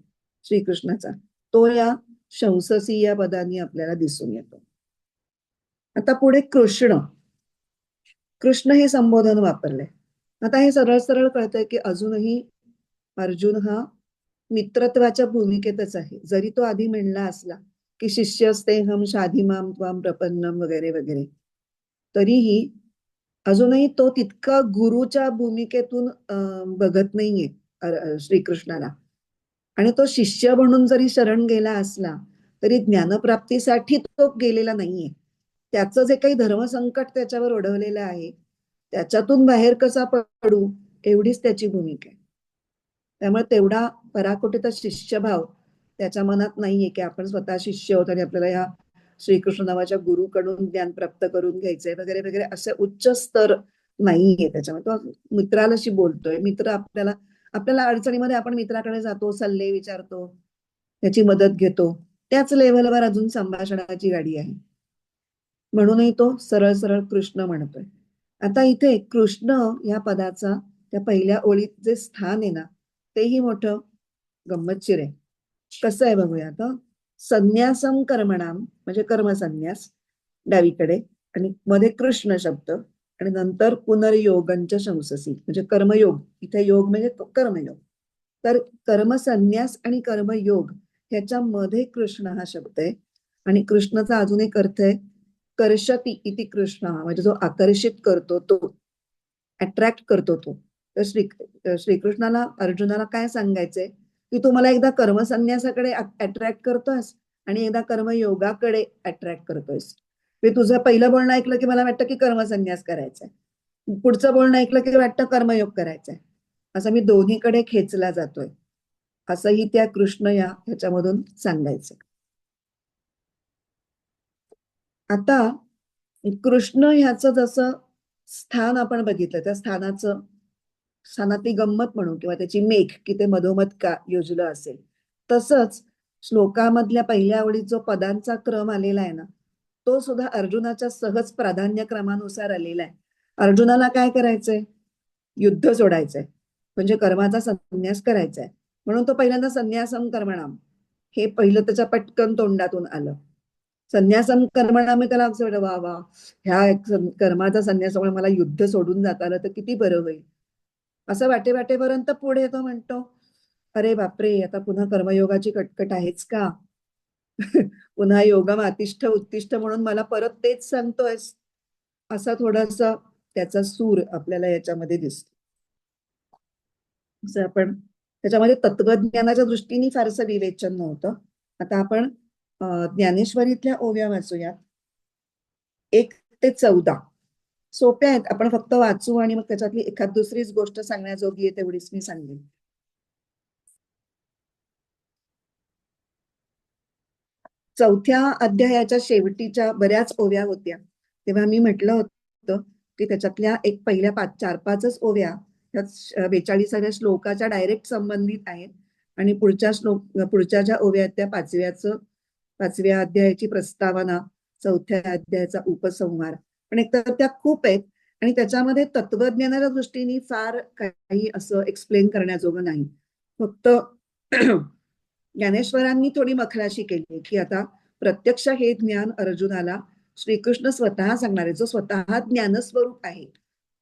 श्रीकृष्णाचा, तो या शंससी या पदांनी आपल्याला दिसून येतो. आता पुढे कृष्ण, कृष्ण हे संबोधन वापरलंय. आता हे सरळ सरळ कळतंय की अजूनही अर्जुन हा मित्रत्वाच्या भूमिकेतच आहे. जरी तो आधी म्हणला असला की शिष्यस्तेहम शाधिमाम त्वाम प्रपन्नम वगैरे वगैरे, तरीही अजूनही तो तितका गुरुच्या भूमिकेतून बघत नाहीये श्रीकृष्णाला. आणि तो शिष्य म्हणून जरी शरण गेला असला तरी ज्ञानप्राप्तीसाठी तो गेलेला नाहीये. त्याचं जे काही धर्मसंकट त्याच्यावर ओढवलेलं आहे त्याच्यातून बाहेर कसा पडू एवढीच त्याची भूमिका आहे. त्यामुळे तेवढा पराकोटीचा शिष्यभाव त्याच्या मनात नाहीये की आपण स्वतः शिष्य होत आणि आपल्याला या श्रीकृष्ण नावाच्या गुरुकडून ज्ञान प्राप्त करून घ्यायचंय वगैरे वगैरे, असे उच्च स्तर नाहीये त्याच्यामध्ये. तो मित्रालाशी बोलतोय. मित्र आपल्याला आपल्याला अडचणीमध्ये आपण मित्राकडे जातो, सल्ले विचारतो, त्याची मदत घेतो. त्याच लेव्हलवर अजून संभाषणाची गाडी आहे. म्हणूनही तो सरळ सरळ कृष्ण म्हणतोय. आता इथे कृष्ण या पदाचा त्या पहिल्या ओळीत जे स्थान आहे ना तेही मोठं गंमतशीर आहे. कसं आहे बघूया आता. संन्यासम कर्मणाम म्हणजे कर्मसन्यास डावीकडे, आणि मध्ये कृष्ण शब्द, आणि नंतर पुनर्योगंच शंससी म्हणजे कर्मयोग. इथे योग म्हणजे कर्मयोग. तर कर्मसन्यास आणि कर्मयोग ह्याच्यामध्ये कृष्ण हा शब्द आहे. आणि कृष्णाचा अजून एक अर्थ आहे कर्षति इति कृष्ण, म्हणजे जो आकर्षित करतो तो, अट्रॅक्ट करतो तो. तर श्रीकृष्णाला अर्जुनाला काय सांगायचंय की तू मला एकदा कर्मसन्यासाकडे अट्रॅक्ट करतोयस आणि एकदा कर्मयोगाकडे अट्रॅक्ट करतोयस. मी तुझं पहिलं बोलणं ऐकलं की मला वाटतं की कर्मसन्यास करायचंय, पुढचं बोलणं ऐकलं की वाटतं कर्मयोग करायचंय. असं मी दोन्हीकडे खेचला जातोय, असंही त्या कृष्ण ह्याच्यामधून सांगायचं. आता कृष्ण ह्याचं जसं स्थान आपण बघितलं, त्या स्थानातली गंमत म्हणून किंवा त्याची मेघ की ते मधोमध का योजलं असेल, तसंच श्लोकामधल्या पहिल्या ओळीत जो पदांचा क्रम आलेला आहे ना, तो सुद्धा अर्जुनाच्या सहज प्राधान्य क्रमानुसार आलेला आहे. अर्जुनाला काय करायचंय? युद्ध सोडायचंय, म्हणजे कर्माचा संन्यास करायचा आहे. म्हणून तो पहिल्यांदा संन्यासम कर्मणाम हे पहिलं त्याच्या पटकन तोंडातून आलं. संन्यासम कर्मणाम, त्याला असं वाटलं वा वा, ह्या कर्माचा संन्यासामुळे मला युद्ध सोडून जाता आलं तर किती बरं होईल. असं वाटेपर्यंत पुढे तो म्हणतो, अरे बापरे, आता पुन्हा कर्मयोगाची कटकट आहेच का? पुन्हा योगम अतिष्ठ उत्तिष्ठ म्हणून मला परत तेच सांगतोयस. असा थोडासा त्याचा सूर आपल्याला याच्यामध्ये दिसतो. असं आपण त्याच्यामध्ये तत्वज्ञानाच्या दृष्टीने फारसं विवेचन नव्हतं. आता आपण ज्ञानेश्वरीतल्या ओव्या वाचूयात. 1 ते 14 सोप्या आहेत, आपण फक्त वाचू आणि मग त्याच्यातली एखाद दुसरीच गोष्ट सांगण्याजोगी आहे तेवढीच मी सांगेन. चौथ्या अध्यायाच्या शेवटीच्या बऱ्याच ओव्या होत्या, तेव्हा मी म्हटलं होतं की त्याच्यातल्या एक पहिल्या 4-5च ओव्या त्या 42व्या श्लोकाच्या डायरेक्ट संबंधित आहेत आणि पुढच्या ज्या ओव्या आहेत त्या 5व्या अध्यायाची प्रस्तावना, 4थ्या अध्यायाचा उपसंहार, पण एकतर त्या खूप आहेत आणि त्याच्यामध्ये तत्वज्ञानाच्या दृष्टीने फार काही असं एक्सप्लेन करण्याजोगं नाही. फक्त ज्ञानेश्वरांनी थोडी मखराशी केली की आता प्रत्यक्ष हे ज्ञान अर्जुनाला श्रीकृष्ण स्वतः सांगणार आहे, जो स्वतः ज्ञानस्वरूप आहे.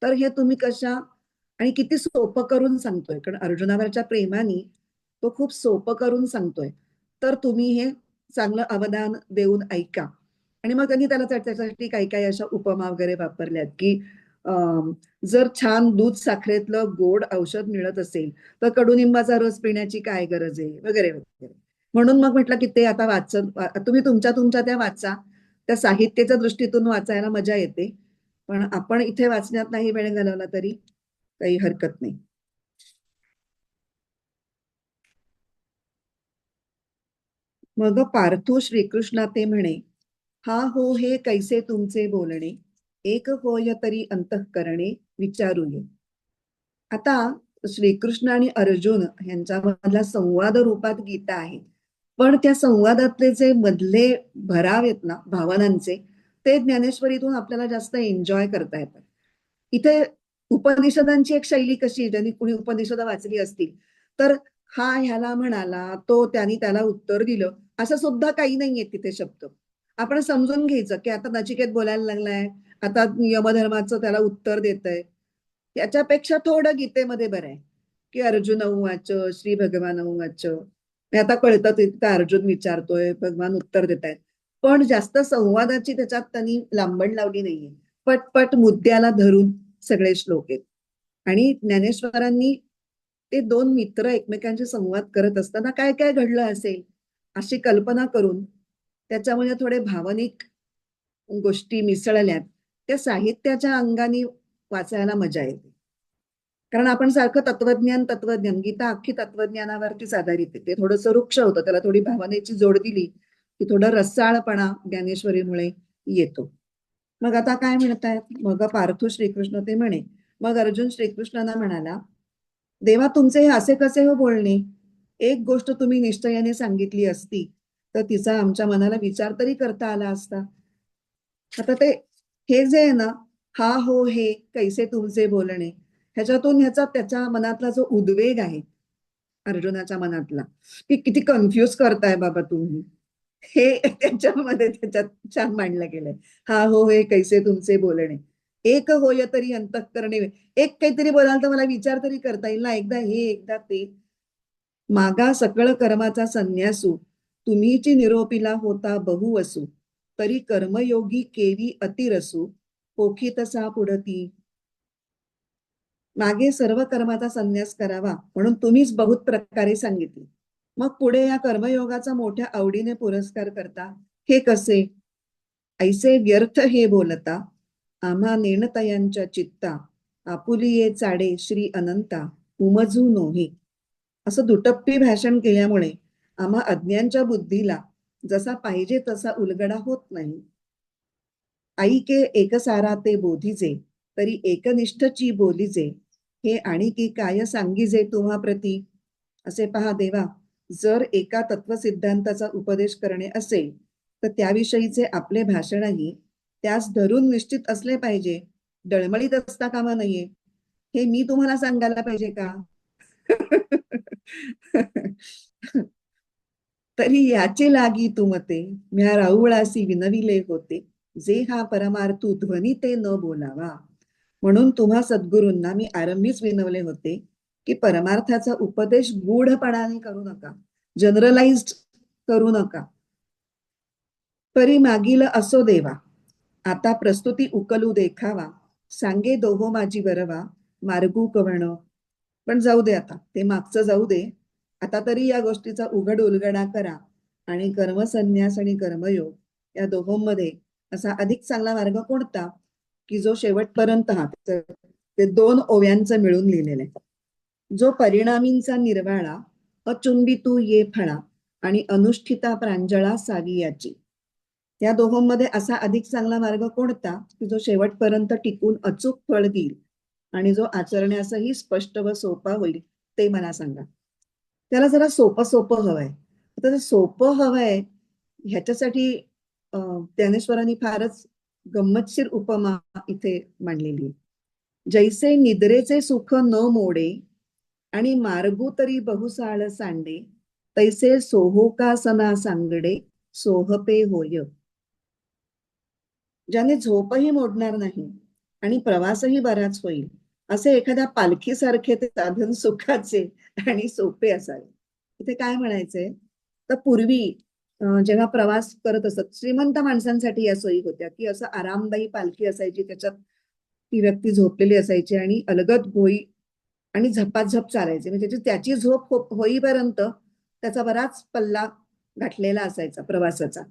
तर हे तुम्ही कशा आणि किती सोपं करून सांगतोय, कारण अर्जुनावरच्या प्रेमाने तो खूप सोपं करून सांगतोय. तर तुम्ही हे चांगलं अवधान देऊन ऐका. आणि मग त्यांनी त्याला त्याच्यासाठी काही काही अशा उपमा वगैरे वापरल्यात की जर छान दूध साखरेतलं गोड औषध मिळत असेल तर कडुनिंबाचा रस पिण्याची काय गरज आहे, वगैरे वगैरे. म्हणून मग म्हटलं की ते आता तुम्ही तुमच्या त्या वाचा, त्या साहित्याच्या दृष्टीतून वाचायला मजा येते, पण आपण इथे वाचण्यात नाही वेळ घालवला तरी काही हरकत नाही. मग पार्थो श्रीकृष्णा ते म्हणे, हा हो हे कैसे तुमचे बोलणे, एक होय तरी अंतःकरणे विचारूये. आता श्रीकृष्ण आणि अर्जुन यांच्यामधला संवाद रूपात गीता आहे, पण त्या संवादातले जे मधले भराव आहेत ना भावनांचे, ते ज्ञानेश्वरीतून आपल्याला जास्त एन्जॉय करता येतात. इथे उपनिषदांची एक शैली कशी, ज्यांनी कुणी उपनिषद वाचली असतील तर हा ह्याला म्हणाला, तो त्यांनी त्याला उत्तर दिलं, असं सुद्धा काही नाहीये तिथे शब्द. आपण समजून घ्यायचं की आता नचिकेत बोलायला लागलाय, आता यमधर्माचं त्याला उत्तर देत आहे. त्याच्यापेक्षा थोडं गीतेमध्ये बरं आहे की अर्जुन उवाच श्री भगवान उवाच. आता कळतं तिथं अर्जुन विचारतोय, भगवान उत्तर देत आहेत, पण जास्त संवादाची त्याच्यात त्यांनी लांबण लावली नाहीये. पटपट मुद्द्याला धरून सगळे श्लोक आहेत. आणि ज्ञानेश्वरांनी ते 2 मित्र एकमेकांशी संवाद करत असताना काय काय घडलं असेल अशी कल्पना करून त्याच्यामध्ये थोडे भावनिक गोष्टी मिसळल्यात, त्या साहित्याच्या अंगाने वाचायला मजा येते. कारण आपण सारखं तत्वज्ञान गीता अख्खी तत्वज्ञानावरतीच आधारित आहे. ते थोडंसं रुक्ष होतं, त्याला थोडी भावनेची जोड दिली की थोडं रसाळपणा ज्ञानेश्वरीमुळे येतो. मग आता काय म्हणतायत, मग पार्थो श्रीकृष्ण ते म्हणे, मग अर्जुन श्रीकृष्णांना म्हणाला, देवा तुमचे हे असे कसे हो बोलणे, एक गोष्ट तुम्ही निश्चयाने सांगितली असती तर तिचा आमच्या मनाला विचार तरी करता आला असता. आता ते हे जे आहे ना, हा हो हे कैसे तुमचे बोलणे, ह्याच्यातून त्याच्या मनातला जो उद्वेग आहे अर्जुनाच्या मनातला, की किती कन्फ्युज करताय बाबा तुम्ही, हे त्याच्यात छान मांडलं गेलंय. हा हो हे कैसे तुमचे बोलणे, एक होय तरी अंतःकरणे, एक काहीतरी बोलाल तर मला विचार तरी करता येईल ना, एकदा हे एकदा ते. मागा सकळ कर्माचा संन्यासू, तुम्हीची निरोपीला होता बहु असू, तरी कर्मयोगी केवी अतिरसू पोखी तसा पुढती. मागे सर्व कर्माचा संन्यास करावा म्हणून तुम्हीच बहुत प्रकारे सांगितले, मग पुढे या कर्मयोगाचा मोठ्या आवडीने पुरस्कार करता, हे कसे? ऐसे व्यर्थ हे बोलता आम्हा नेणतयांच्या चित्ता, आपुलिये चाडे श्री अनंता उमजू नोही. असं दुटप्पी भाषण केल्यामुळे आम्हा अज्ञांच्या बुद्धीला जसा पाहिजे तसा उलगडा होत नाही. ऐके एकसारा ते बोधीजे तरी एकनिष्ठची बोलीजे, हे आणि की काय सांगीजे तुम्हा प्रती. असे पहा देवा, जर एका तत्वसिद्धांताचा उपदेश करणे असेल तर त्याविषयीचे आपले भाषणही त्यास धरून निश्चित असले पाहिजे, डळमळीत असता कामा नये. हे मी तुम्हाला सांगायला पाहिजे का? तरी याचे लागी तुमते म्या राऊळासी विनविले होते, जे हा परमार्थू ध्वनी ते न बोलावा. म्हणून तुम्हा सद्गुरूंना मी आरंभीच विनवले होते की परमार्थाचा उपदेश गूढपणाने करू नका, जनरलाइज्ड करू नका. परी मागील असो देवा, आता प्रस्तुती उकलू देखावा, सांगे दोहो माझी बरवा मार्गू कवण. पण जाऊ दे, आता ते मागचं जाऊ दे. आता तरी या गोष्टीचा उघड उलगडा करा आणि कर्मसन्यास आणि कर्मयोग या दोहोंमध्ये असा अधिक चांगला मार्ग कोणता की जो शेवटपर्यंत ते 2 ओव्यांचं मिळून लिहिलेलं आहे. जो परिणामींचा निर्वाळा अचुंबितू ये फळा आणि अनुष्ठिता प्रांजळा सावी याची. या दोहोंमध्ये असा अधिक चांगला मार्ग कोणता की जो शेवटपर्यंत टिकून अचूक फळ देईल आणि जो आचरण्यासही स्पष्ट व सोपा होईल, ते मला सांगा. त्याला जरा सोपं सोपं हवंय. आता ते सोपं हवंय ह्याच्यासाठी ज्ञानेश्वरांनी फारच गंमतशीर उपमा इथे मांडलेली आहे. जैसे निद्रेचे सुख न मोडे आणि मार्गू तरी बहुसाळ सांडे, तैसे सोहोकासना सांगडे सोहपे होय. ज्याने झोपही मोडणार नाही आणि प्रवासही बराच होईल, असे एखाद्या पालखीसारखे ते साधन सुखाचे आणि सोपे असावे. इथे काय म्हणायचंय तर पूर्वी जेव्हा प्रवास करत असत श्रीमंत माणसांसाठी या सोयी होत्या की असं आरामदायी पालखी असायची, त्याच्यात ती व्यक्ती झोपलेली असायची आणि अलगद गोई आणि झपाझप चालायचे. म्हणजे त्याची झोप होईपर्यंत त्याचा बराच पल्ला गाठलेला असायचा प्रवासाचा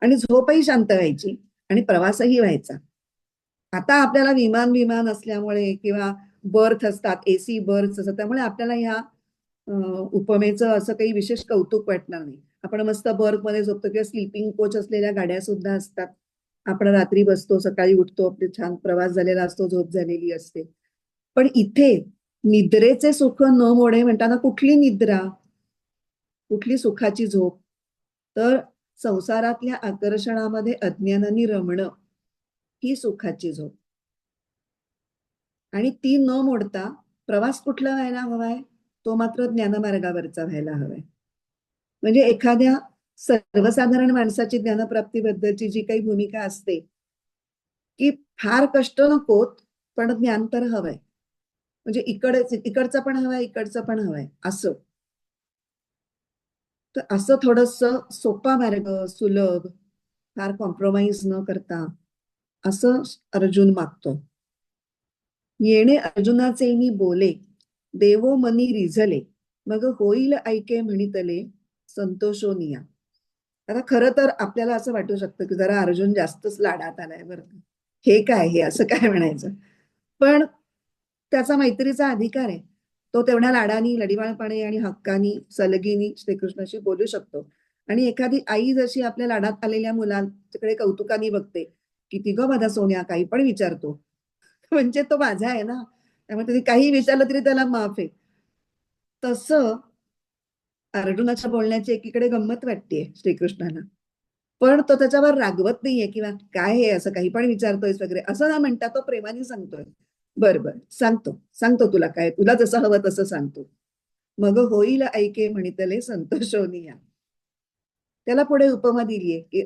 आणि झोपही शांत व्हायची आणि प्रवासही व्हायचा. आता आपल्याला विमान असल्यामुळे किंवा बर्थ असतात, एसी बर्थ असतात, त्यामुळे आपल्याला ह्या उपमेचं असं काही विशेष कौतुक वाटणार नाही. आपण मस्त बर्थ मध्ये झोपतो किंवा स्लीपिंग कोच असलेल्या गाड्या सुद्धा असतात. आपण रात्री बसतो, सकाळी उठतो, आपले छान प्रवास झालेला असतो, झोप झालेली असते. पण इथे निद्रेचे सुख न मोडे म्हणताना कुठली निद्रा, कुठली सुखाची झोप? तर संसारातल्या आकर्षणामध्ये अज्ञानाने रमणं ही सुखाची झोप. आणि ती न मोडता प्रवास कुठला व्हायला हवाय? तो मात्र ज्ञानमार्गावरचा व्हायला हवाय. म्हणजे एखाद्या सर्वसाधारण माणसाची ज्ञानप्राप्तीबद्दलची जी काही भूमिका असते की फार कष्ट नकोत पण ज्ञान तर हवंय. म्हणजे इकडचं पण हवंय, इकडचं पण हवंय असं. तर असं थोडस सोपा मार्ग, सुलभ, फार कॉम्प्रोमाइज न करता असं अर्जुन मागतो. येणे अर्जुनाचे मी बोले, देवो मनी रिझले, मग होईल ऐके म्हणितले संतोषोनिया. आता खरं तर आपल्याला असं वाटू शकतं की जरा अर्जुन जास्तच लाडात आलाय बरं, हे काय, हे असं काय म्हणायचं. पण त्याचा मैत्रीचा अधिकार आहे. तो तेवढ्या लाडानी, लढीवाळपणे आणि हक्कानी, सलगीनी श्रीकृष्णाशी बोलू शकतो. आणि एखादी आई जशी आपल्या लाडात आलेल्या मुलांकडे कौतुकाने बघते, किती ग माझा सोन्या, काही पण विचारतो, म्हणजे तो माझा आहे ना, त्यामुळे त्यांनी काही विचारलं तरी त्याला माफ आहे. तसं अर्जुनाच्या बोलण्याची एकीकडे गंमत वाटतेय श्रीकृष्णाला, पण तो त्याच्यावर रागवत नाहीये किंवा काय हे असं काही पण विचारतोयस वगैरे असं ना म्हणता, तो प्रेमाने सांगतोय, बर बर सांगतो सांगतो तुला काय, तुला जसं हवं तसं सांगतो. मग होईल ऐके म्हणितले संतोषोनिया. त्याला पुढे उपमा दिलीये की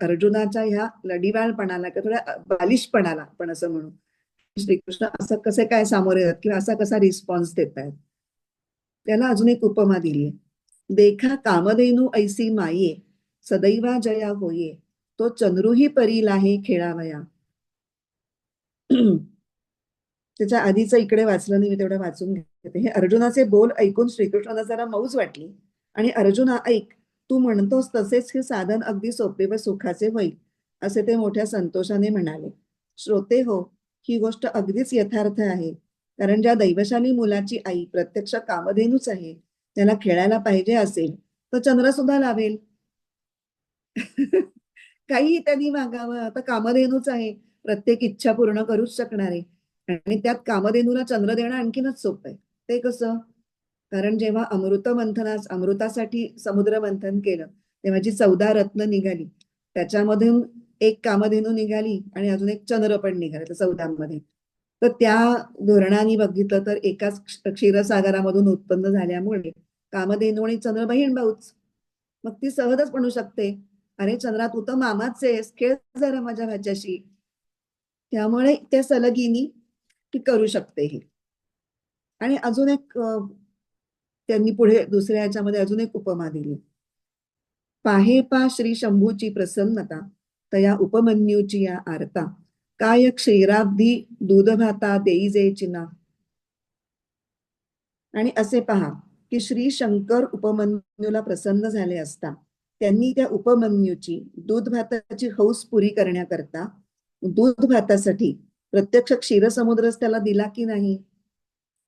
अर्जुनाच्या ह्या लढीवाळपणाला किंवा थोड्या बालिशपणाला आपण असं म्हणू, श्रीकृष्ण असं कसे काय सामोरे जातात किंवा असा कसा रिस्पॉन्स देत आहेत. त्याला अजून एक उपमा दिलीये. देखा कामधेनू ऐसी माये, सदैवा जया होये, तो चंद्रूही परी लाहे खेळावया. त्याच्या आधीचं इकडे वाचलं नाही, मी तेवढं वाचून घेते. हे अर्जुनाचे बोल ऐकून श्रीकृष्णाला जरा मौज वाटली. आणि अर्जुना ऐक, तू म्हणतोस तसेच हे साधन अगदी सोपे व सुखाचे होईल, असे ते मोठ्या संतोषाने म्हणाले. श्रोते हो, ही गोष्ट अगदीच यथार्थ आहे. कारण ज्या दैवशाली मुलाची आई प्रत्यक्ष कामधेनूच आहे, त्याला खेळायला पाहिजे असेल तर चंद्र सुद्धा लावेल. काही त्यांनी मागावं, आता कामधेनूच आहे, प्रत्येक इच्छा पूर्ण करूच शकणार आहे. आणि त्यात कामधेनूला चंद्र देणं आणखीनच सोपं आहे. ते कसं? कारण जेव्हा अमृतासाठी समुद्र मंथन केलं, तेव्हा जी 14 रत्न निघाली, त्याच्यामधून एक कामधेनू निघाली आणि अजून एक चंद्र पण निघाले त्या 14 मध्ये. तर त्या धोरणाने बघितलं तर एकाच क्षीरसागरामधून उत्पन्न झाल्यामुळे कामधेनू आणि चंद्र बहीण भाऊच. मग ती सहजच म्हणू शकते, अरे चंद्रा, तू तर मामाच आहेस, खेळ जरा माझ्या भाच्याशी. त्यामुळे त्या सलगीनी ती करू शकते हे. आणि अजून एक त्यांनी पुढे दुसऱ्या याच्यामध्ये अजून एक उपमा दिली. पाहे पा श्री शंभूची प्रसन्नता, तया उपमन्यूची या आरता, काय क्षीराब्धी दूधभाता देई जे चिना. आणि असे पहा की श्री शंकर उपमन्यूला प्रसन्न झाले असता त्यांनी त्या उपमन्यूची दूध भाताची हौस पुरी करण्याकरता दूध भातासाठी प्रत्यक्ष क्षीरसमुद्रच त्याला दिला की नाही.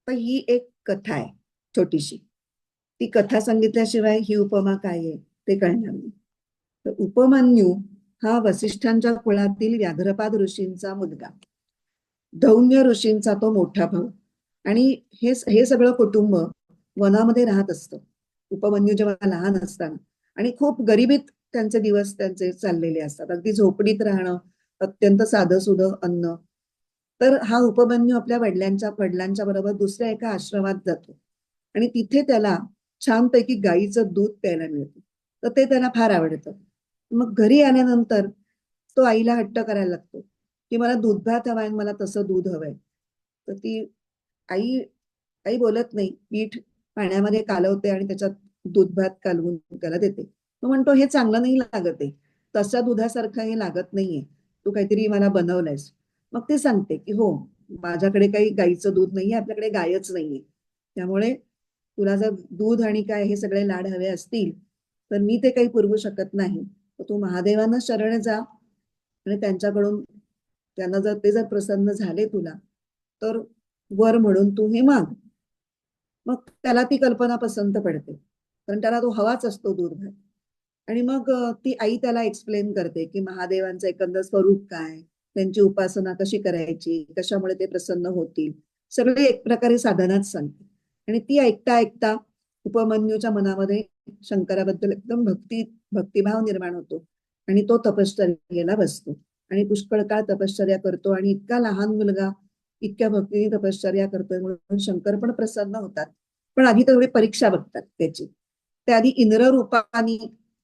तर ही एक कथा आहे छोटीशी. ती कथा सांगितल्याशिवाय ही उपमा काय आहे ते कळणार नाही. तर उपमन्यू हा वसिष्ठांच्या कुळातील व्याघ्रपाद ऋषींचा मुलगा, धौम्य ऋषींचा तो मोठा भाऊ. आणि हे सगळं कुटुंब वनामध्ये राहत असतं उपमन्यू जेव्हा लहान असताना. आणि खूप गरिबीत त्यांचे दिवस त्यांचे चाललेले असतात, अगदी झोपडीत राहणं, अत्यंत साधं सुधं अन्न. तर हा उपमन्यू आपल्या वडिलांच्या बरोबर दुसऱ्या एका आश्रमात जातो आणि तिथे त्याला छानपैकी गाईचं दूध प्यायला मिळतं. तर ते त्याला फार आवडतं. मग घरी आल्यानंतर तो आईला हट्ट करायला लागतो की मला दूध भात हवाय, मला तसं दूध हवंय. तर ती आई आई बोलत नाही, पीठ पाण्यामध्ये कालवते आणि त्याच्यात दूध भात कालवून त्याला देते. तो म्हणतो हे चांगलं नाही लागत आहे, तशा दुधासारखं हे लागत नाहीये, तू काहीतरी मला बनवलंयस. मग ते सांगते की हो, माझ्याकडे काही गाईचं दूध नाहीये, आपल्याकडे गायच नाहीये. त्यामुळे तुला जर दूध आणि काय हे सगळे लाड हवे असतील तर मी ते काही पुरवू शकत नाही. तर तू महादेवांना शरण जा आणि त्यांच्याकडून त्यांना जर ते जर प्रसन्न झाले तुला तर वर म्हणून तू हे माग. मग त्याला ती कल्पना पसंत पडते, कारण त्याला तो हवाच असतो दूध भात. आणि मग ती आई त्याला एक्सप्लेन करते की महादेवांचं एकंदर स्वरूप काय, त्यांची उपासना कशी करायची, कशामुळे ते प्रसन्न होतील, सगळे एक प्रकारे साधनाच सांगते. आणि ती ऐकता ऐकता उपमन्यूच्या मनामध्ये शंकराबद्दल एकदम भक्तिभाव निर्माण होतो आणि तो तपश्चर्येला बसतो आणि पुष्कळ काळ तपश्चर्या करतो. आणि इतका लहान मुलगा इतक्या भक्तीने तपश्चर्या करतोय म्हणून शंकर पण प्रसन्न होतात. पण आधी तेवढी परीक्षा बघतात त्याची. त्या आधी इंद्र रूपाने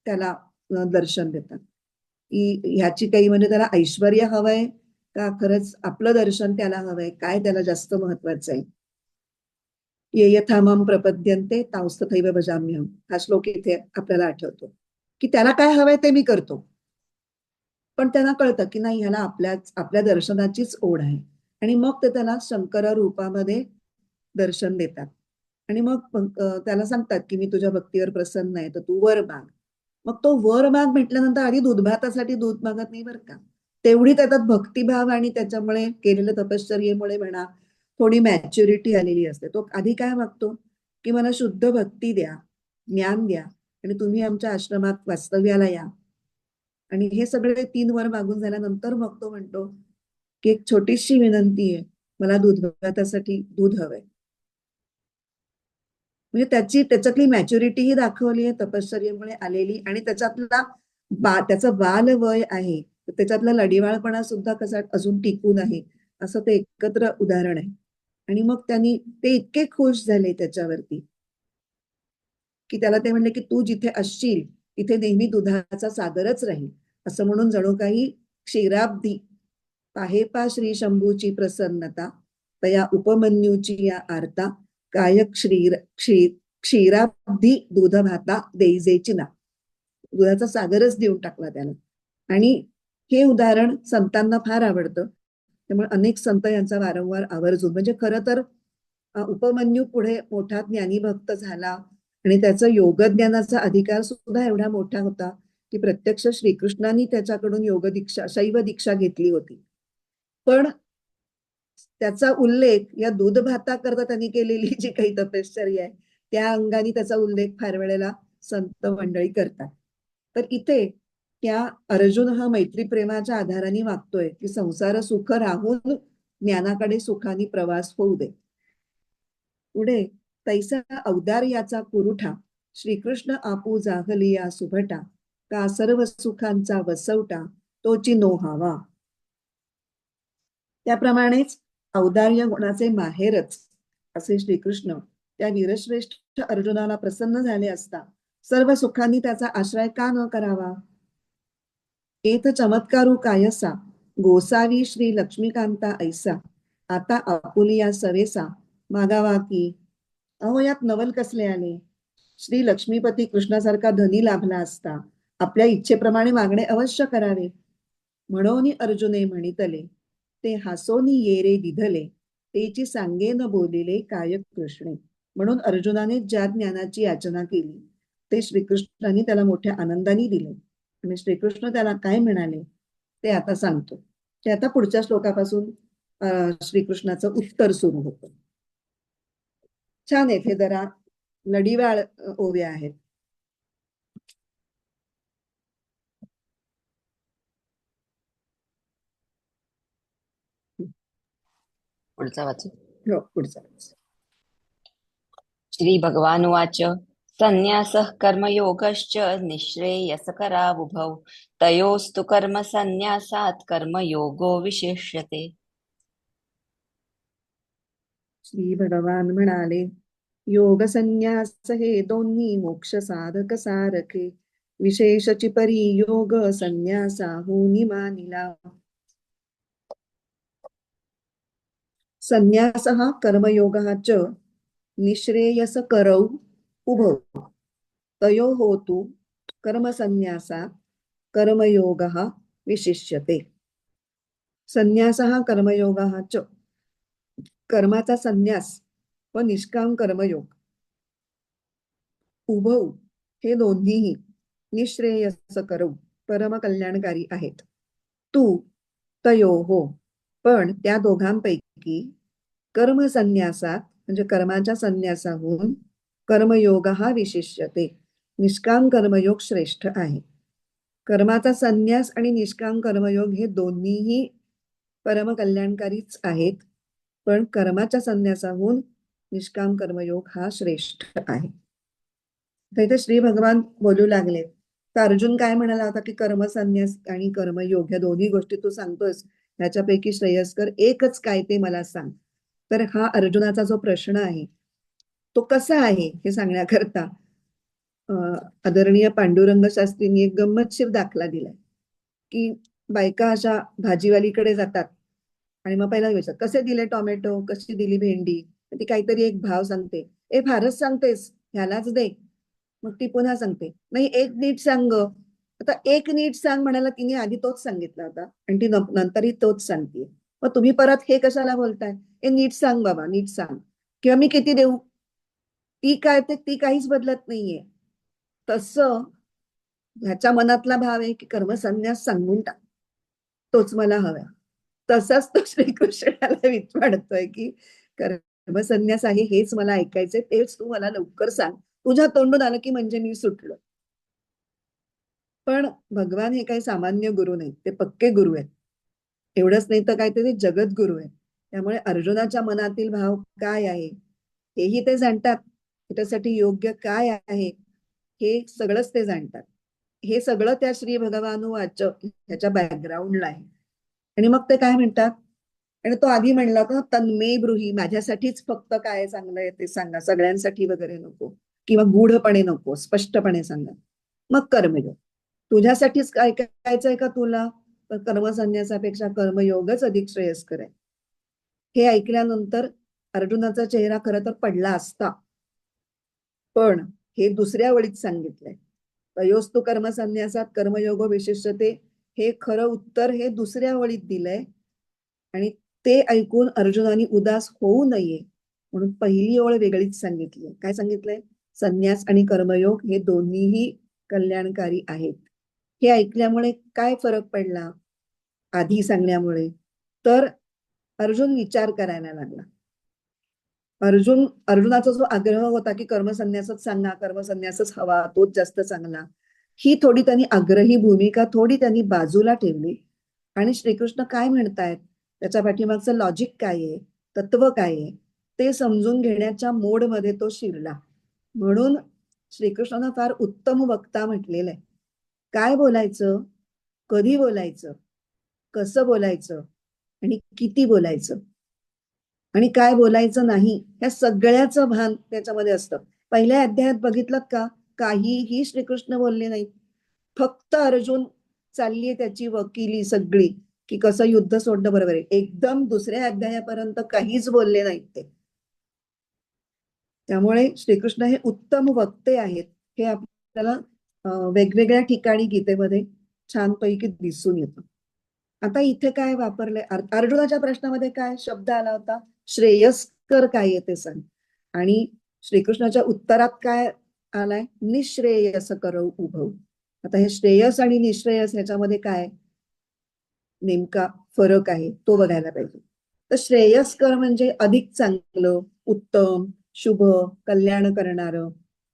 त्याला दर्शन देतात की ह्याची काही, म्हणजे त्याला ऐश्वर्य हवंय का खरंच आपलं दर्शन त्याला हवंय, काय त्याला जास्त महत्वाचं आहे. ये यथामम प्रपद्यन्ते तांस्तथैव भजाम्यहम्, हा श्लोक इथे आपल्याला आठवतो की त्याला काय हवंय ते मी करतो. पण त्यांना कळतं की नाही, ह्याला आपल्या दर्शनाचीच ओढ आहे. आणि मग ते त्याला शंकर रूपामध्ये दर्शन देतात. आणि मग त्याला सांगतात की मी तुझ्या भक्तीवर प्रसन्न आहे, तर तू वर माग. मग तो वर माग म्हटल्यानंतर आधी दूधभातासाठी दूध मागत नाही बरं का. तेवढी त्याच्यात भक्तिभाव आणि त्याच्यामुळे केलेल्या तपश्चर्येमुळे म्हणा थोडी मॅच्युरिटी आलेली असते. तो आधी काय मागतो की मला शुद्ध भक्ती द्या, ज्ञान द्या आणि तुम्ही आमच्या आश्रमात वास्तव्याला या. आणि हे सगळे 3 वर मागून झाल्यानंतर मग तो म्हणतो की एक छोटीशी विनंती आहे, मला दूध भातासाठी दूध हवंय. म्हणजे त्याच्यातली मॅच्युरिटी ही दाखवली आहे तपश्चर्येमुळे आलेली. आणि त्याचं बाल वय आहे, त्याच्यातला लढिवाळपणा सुद्धा कसा अजून टिकून आहे, असं ते एकत्र उदाहरण आहे. आणि मग ते इतके खुश झाले त्याच्यावरती की त्याला ते म्हणले की तू जिथे असशील तिथे नेहमी दुधाचा सागरच राहील, असं म्हणून जणू काही क्षीराब्दी पाहे पा श्री शंभूची प्रसन्नता, तया उपमन्यूची या आरता, काय क्षीराब्धी दूध भाता देईजेची ना. दुधाचा सागरच देऊन टाकला त्याला. आणि हे उदाहरण संतांना फार आवडतं. त्यामुळे अनेक संत यांचा वारंवार आवर्जून, म्हणजे खरं तर उपमन्यू पुढे मोठा ज्ञानी भक्त झाला आणि त्याचा योगज्ञानाचा अधिकार सुद्धा एवढा मोठा होता की प्रत्यक्ष श्रीकृष्णांनी त्याच्याकडून योग दीक्षा, शैव दीक्षा घेतली होती. पण त्याचा उल्लेख या दूध भाताकरता त्यांनी केलेली जी काही तपश्चर्या आहे त्या अंगाने त्याचा उल्लेख फार वेळेला संत मंडळी करतात. तर इथे त्या अर्जुन हा मैत्री प्रेमाच्या आधाराने वागतोय की संसार सुख राहून ज्ञानाकडे सुखाने प्रवास होऊ दे. पुढे तैसा औदार्याचा पुरुठा श्रीकृष्ण आपू जाहलिया सुभटा का सर्व सुखांचा वसवटा तोची नोहावा. त्याप्रमाणेच औदार्य गुणाचे माहेरच असे श्रीकृष्ण त्या वीरश्रेष्ठ अर्जुनाला प्रसन्न झाले असता सर्व सुखांनी त्याचा आश्रय का न करावा. एथ चमत्कारू कायसा गोसावी श्री लक्ष्मीकांता ऐसा आता आपुलिया सवेसा मागावा की. अहो यात नवल कसले आले. श्री लक्ष्मीपती कृष्णासारखा धनी लाभला असता आपल्या इच्छेप्रमाणे मागणे अवश्य करावे. म्हणून अर्जुने म्हणितले ते हासोनी येरे दिधले तेची सांगे न बोलिले काय कृष्णे. म्हणून अर्जुनाने ज्या ज्ञानाची याचना केली ते श्रीकृष्णाने त्याला मोठ्या आनंदाने दिले आणि श्रीकृष्ण त्याला काय म्हणाले ते आता सांगतो. ते आता पुढच्या श्लोकापासून श्रीकृष्णाचं उत्तर सुरू होतं. छान येथे जरा लढीवाळ ओव्या आहेत. पुढचा वाचू. हो, पुढचा. श्री भगवानुवाच संन्यासः कर्मयोगश्च निःश्रेयसकरावुभौ तयोस्तु कर्मसन्न्यासात् कर्मयोगो विशिष्यते. श्री भगवान म्हणाले योग संन्यास हे दोन्ही मोक्ष साधक सारखे विशेषची परी योग संन्यासाहूनी मानिला. संन्यास हा कर्मयोगः च निःश्रेयस करौ उभौ तयो होतु कर्मसन्न्यासात् कर्मयोगः विशिष्यते. संन्यास हा कर्मयोगः च कर्माचा संन्यास व निष्काम कर्मयोग उभौ हे दोन्हीही निःश्रेयस करौ परम कल्याणकारी आहेत. तू तयोहो पण त्या दोघांपैकी कर्मसन्यासात म्हणजे कर्माच्या संन्यासाहून कर्मयोग हा विशिष्यते निष्काम कर्मयोग श्रेष्ठ आहे. कर्माचा संन्यास आणि निष्काम कर्मयोग हे दोन्हीही परम कल्याणकारीच आहेत पण कर्माच्या संन्यासाहून निष्काम कर्मयोग हा श्रेष्ठ आहे. तर इथे श्री भगवान बोलू लागले तर अर्जुन काय म्हणाला होता की कर्मसन्यास आणि कर्मयोग या दोन्ही गोष्टी तू सांगतोस त्याच्यापैकी श्रेयस्कर एकच काय ते मला सांग. तर हा अर्जुनाचा जो प्रश्न आहे तो कसा आहे हे सांगण्याकरता आदरणीय पांडुरंग शास्त्रींनी एक गंमतशीर दाखला दिलाय की बायका अशा भाजीवालीकडे जातात आणि मग पहिला विचारतात कसे दिले टोमॅटो, कशी दिली भेंडी. ती काहीतरी एक भाव सांगते. फारच सांगतेस, ह्यालाच दे. मग ती पुन्हा सांगते नाही एक नीट सांग. आता एक नीट सांग म्हणाला तिने आधी तोच सांगितला होता आणि ती नंतरही तोच सांगते. मग तुम्ही परत हे कशाला बोलताय. नीट सांग बाबा, नीट सांग. किंवा मी किती देऊ. ती काय ते ती काहीच बदलत नाहीये. तसं ह्याच्या मनातला भाव आहे की कर्मसन्यास सांगून टाक, तोच मला हवा. तसाच तो श्रीकृष्णाला विचारतोय की कर्मसन्यास आहे हेच मला ऐकायचंय, तेच तू मला लवकर सांग. तुझ्या तोंडून आलं की म्हणजे मी सुटलो. पण भगवान हे काही सामान्य गुरु नाहीत, ते पक्के गुरु आहेत. एवढंच नाही तर काय ते जगद्गुरु आहेत. त्यामुळे अर्जुनाच्या मनातील भाव काय आहे हेही ते जाणतात. त्याच्यासाठी योग्य काय आहे हे सगळंच ते जाणतात. हे सगळं त्या श्री भगवानुवाच ह्याच्या बॅकग्राऊंडला आहे. आणि मग ते काय म्हणतात आणि तो आधी म्हणला का तन्मे ब्रूही माझ्यासाठीच फक्त काय चांगलं आहे ते सांगा, सगळ्यांसाठी वगैरे नको किंवा गूढपणे नको, स्पष्टपणे सांगा. मग कर्मयोग तुझ्यासाठीच काय करायचंय का तुला, तर कर्मसन्यासापेक्षा कर्मयोगच अधिक श्रेयस्कर आहे. हे ऐकल्यानंतर अर्जुनाचा चेहरा खरं तर पडला असता पण हे दुसऱ्या वळीत सांगितलंय तयोस्तु कर्मसन्यासात कर्मयोग विशिष्यते. हे खरं उत्तर हे दुसऱ्या ओळीत दिलंय आणि ते ऐकून अर्जुनाने उदास होऊ नये म्हणून पहिली ओळ वेगळीच सांगितली. काय सांगितलंय? संन्यास आणि कर्मयोग हे दोन्हीही कल्याणकारी आहेत. हे ऐकल्यामुळे काय फरक पडला आधी सांगण्यामुळे? तर अर्जुन विचार करायला लागला. अर्जुनाचा जो आग्रह होता की कर्मसन्यासच सांगा, कर्मसन्यासच हवा, तोच जास्त चांगला, ही थोडी त्यांनी आग्रही भूमिका थोडी त्यांनी बाजूला ठेवली आणि श्रीकृष्ण काय म्हणतायत, त्याच्या पाठीमागचं लॉजिक काय आहे, तत्व काय आहे, ते समजून घेण्याच्या मोडमध्ये तो शिरला. म्हणून श्रीकृष्णानं फार उत्तम वक्ता म्हटलेलं आहे. काय बोलायचं, कधी बोलायचं, कसं बोलायचं आणि किती बोलायचं आणि काय बोलायचं नाही, या सगळ्याचं भान त्याच्यामध्ये असतं. पहिल्या अध्यायात बघितलं का, काहीही श्रीकृष्ण बोलले नाहीत. फक्त अर्जुन चाललीये त्याची वकिली सगळी की कसं युद्ध सोडणं बरोबर आहे. एकदम दुसऱ्या अध्यायापर्यंत काहीच बोलले नाहीत ते. त्यामुळे श्रीकृष्ण हे उत्तम वक्ते आहेत हे आपल्याला वेगवेगळ्या ठिकाणी गीतेमध्ये छानपैकी दिसून येतं. आता इथे काय वापरले, अर्जुनाच्या प्रश्नामध्ये काय शब्द आला होता? श्रेयस्कर काय आहे ते सांग. आणि श्रीकृष्णाच्या उत्तरात काय आलाय? निश्रेयस करौ उभौ. आता हे श्रेयस आणि निश्रेयस ह्याच्यामध्ये काय नेमका फरक आहे तो बघायला पाहिजे. तर श्रेयस्कर म्हणजे अधिक चांगलं, उत्तम, शुभ, कल्याण करणारं,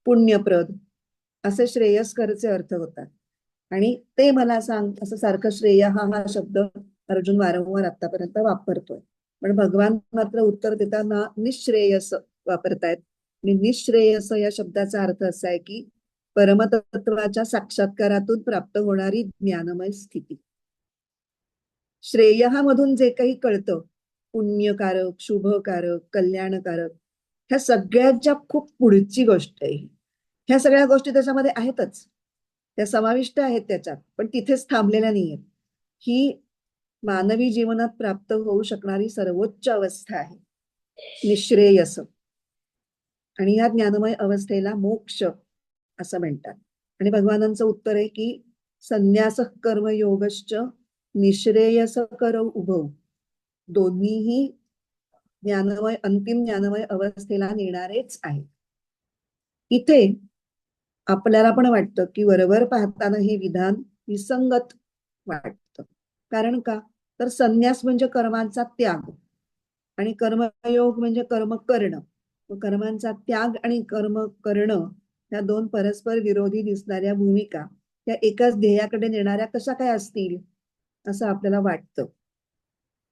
पुण्यप्रद असे श्रेयस्करचे अर्थ होतात. आणि ते मला सांग असं सारखं श्रेय हा शब्द अर्जुन वारंवार आतापर्यंत वापरतोय. पण भगवान मात्र उत्तर देताना निश्रेयस वापरतायत. आणि निश्रेयस या शब्दाचा अर्थ असा आहे की परमतत्वाच्या साक्षात्कारातून प्राप्त होणारी ज्ञानमय स्थिती. श्रेय मधून जे काही कळतं, पुण्यकारक, शुभकारक, कल्याणकारक, ह्या सगळ्याच्या खूप पुढची गोष्ट आहे. ह्या सगळ्या गोष्टी त्याच्यामध्ये आहेतच, त्या समाविष्ट आहेत त्याच्यात, पण तिथेच थांबलेल्या नाहीयेत. ही मानवी जीवनात प्राप्त होऊ शकणारी सर्वोच्च अवस्था आहे निश्रेयस. आणि या ज्ञानमय अवस्थेला मोक्ष असं म्हणतात. आणि भगवानांचं उत्तर आहे की संन्यास कर्मयोगश्च निश्रेयस करौ उभौ. दोन्हीही ज्ञानमय, अंतिम ज्ञानमय अवस्थेला नेणारेच आहे. इथे आपल्याला पण वाटतं की वरवर पाहताना हे विधान विसंगत वाटतं. कारण का? तर संन्यास म्हणजे कर्मांचा त्याग आणि कर्मयोग म्हणजे कर्म करणं. कर्मांचा त्याग आणि कर्म करणं या दोन परस्पर विरोधी दिसणाऱ्या भूमिका त्या एकाच ध्येयाकडे नेणाऱ्या कशा काय असतील असं आपल्याला वाटतं.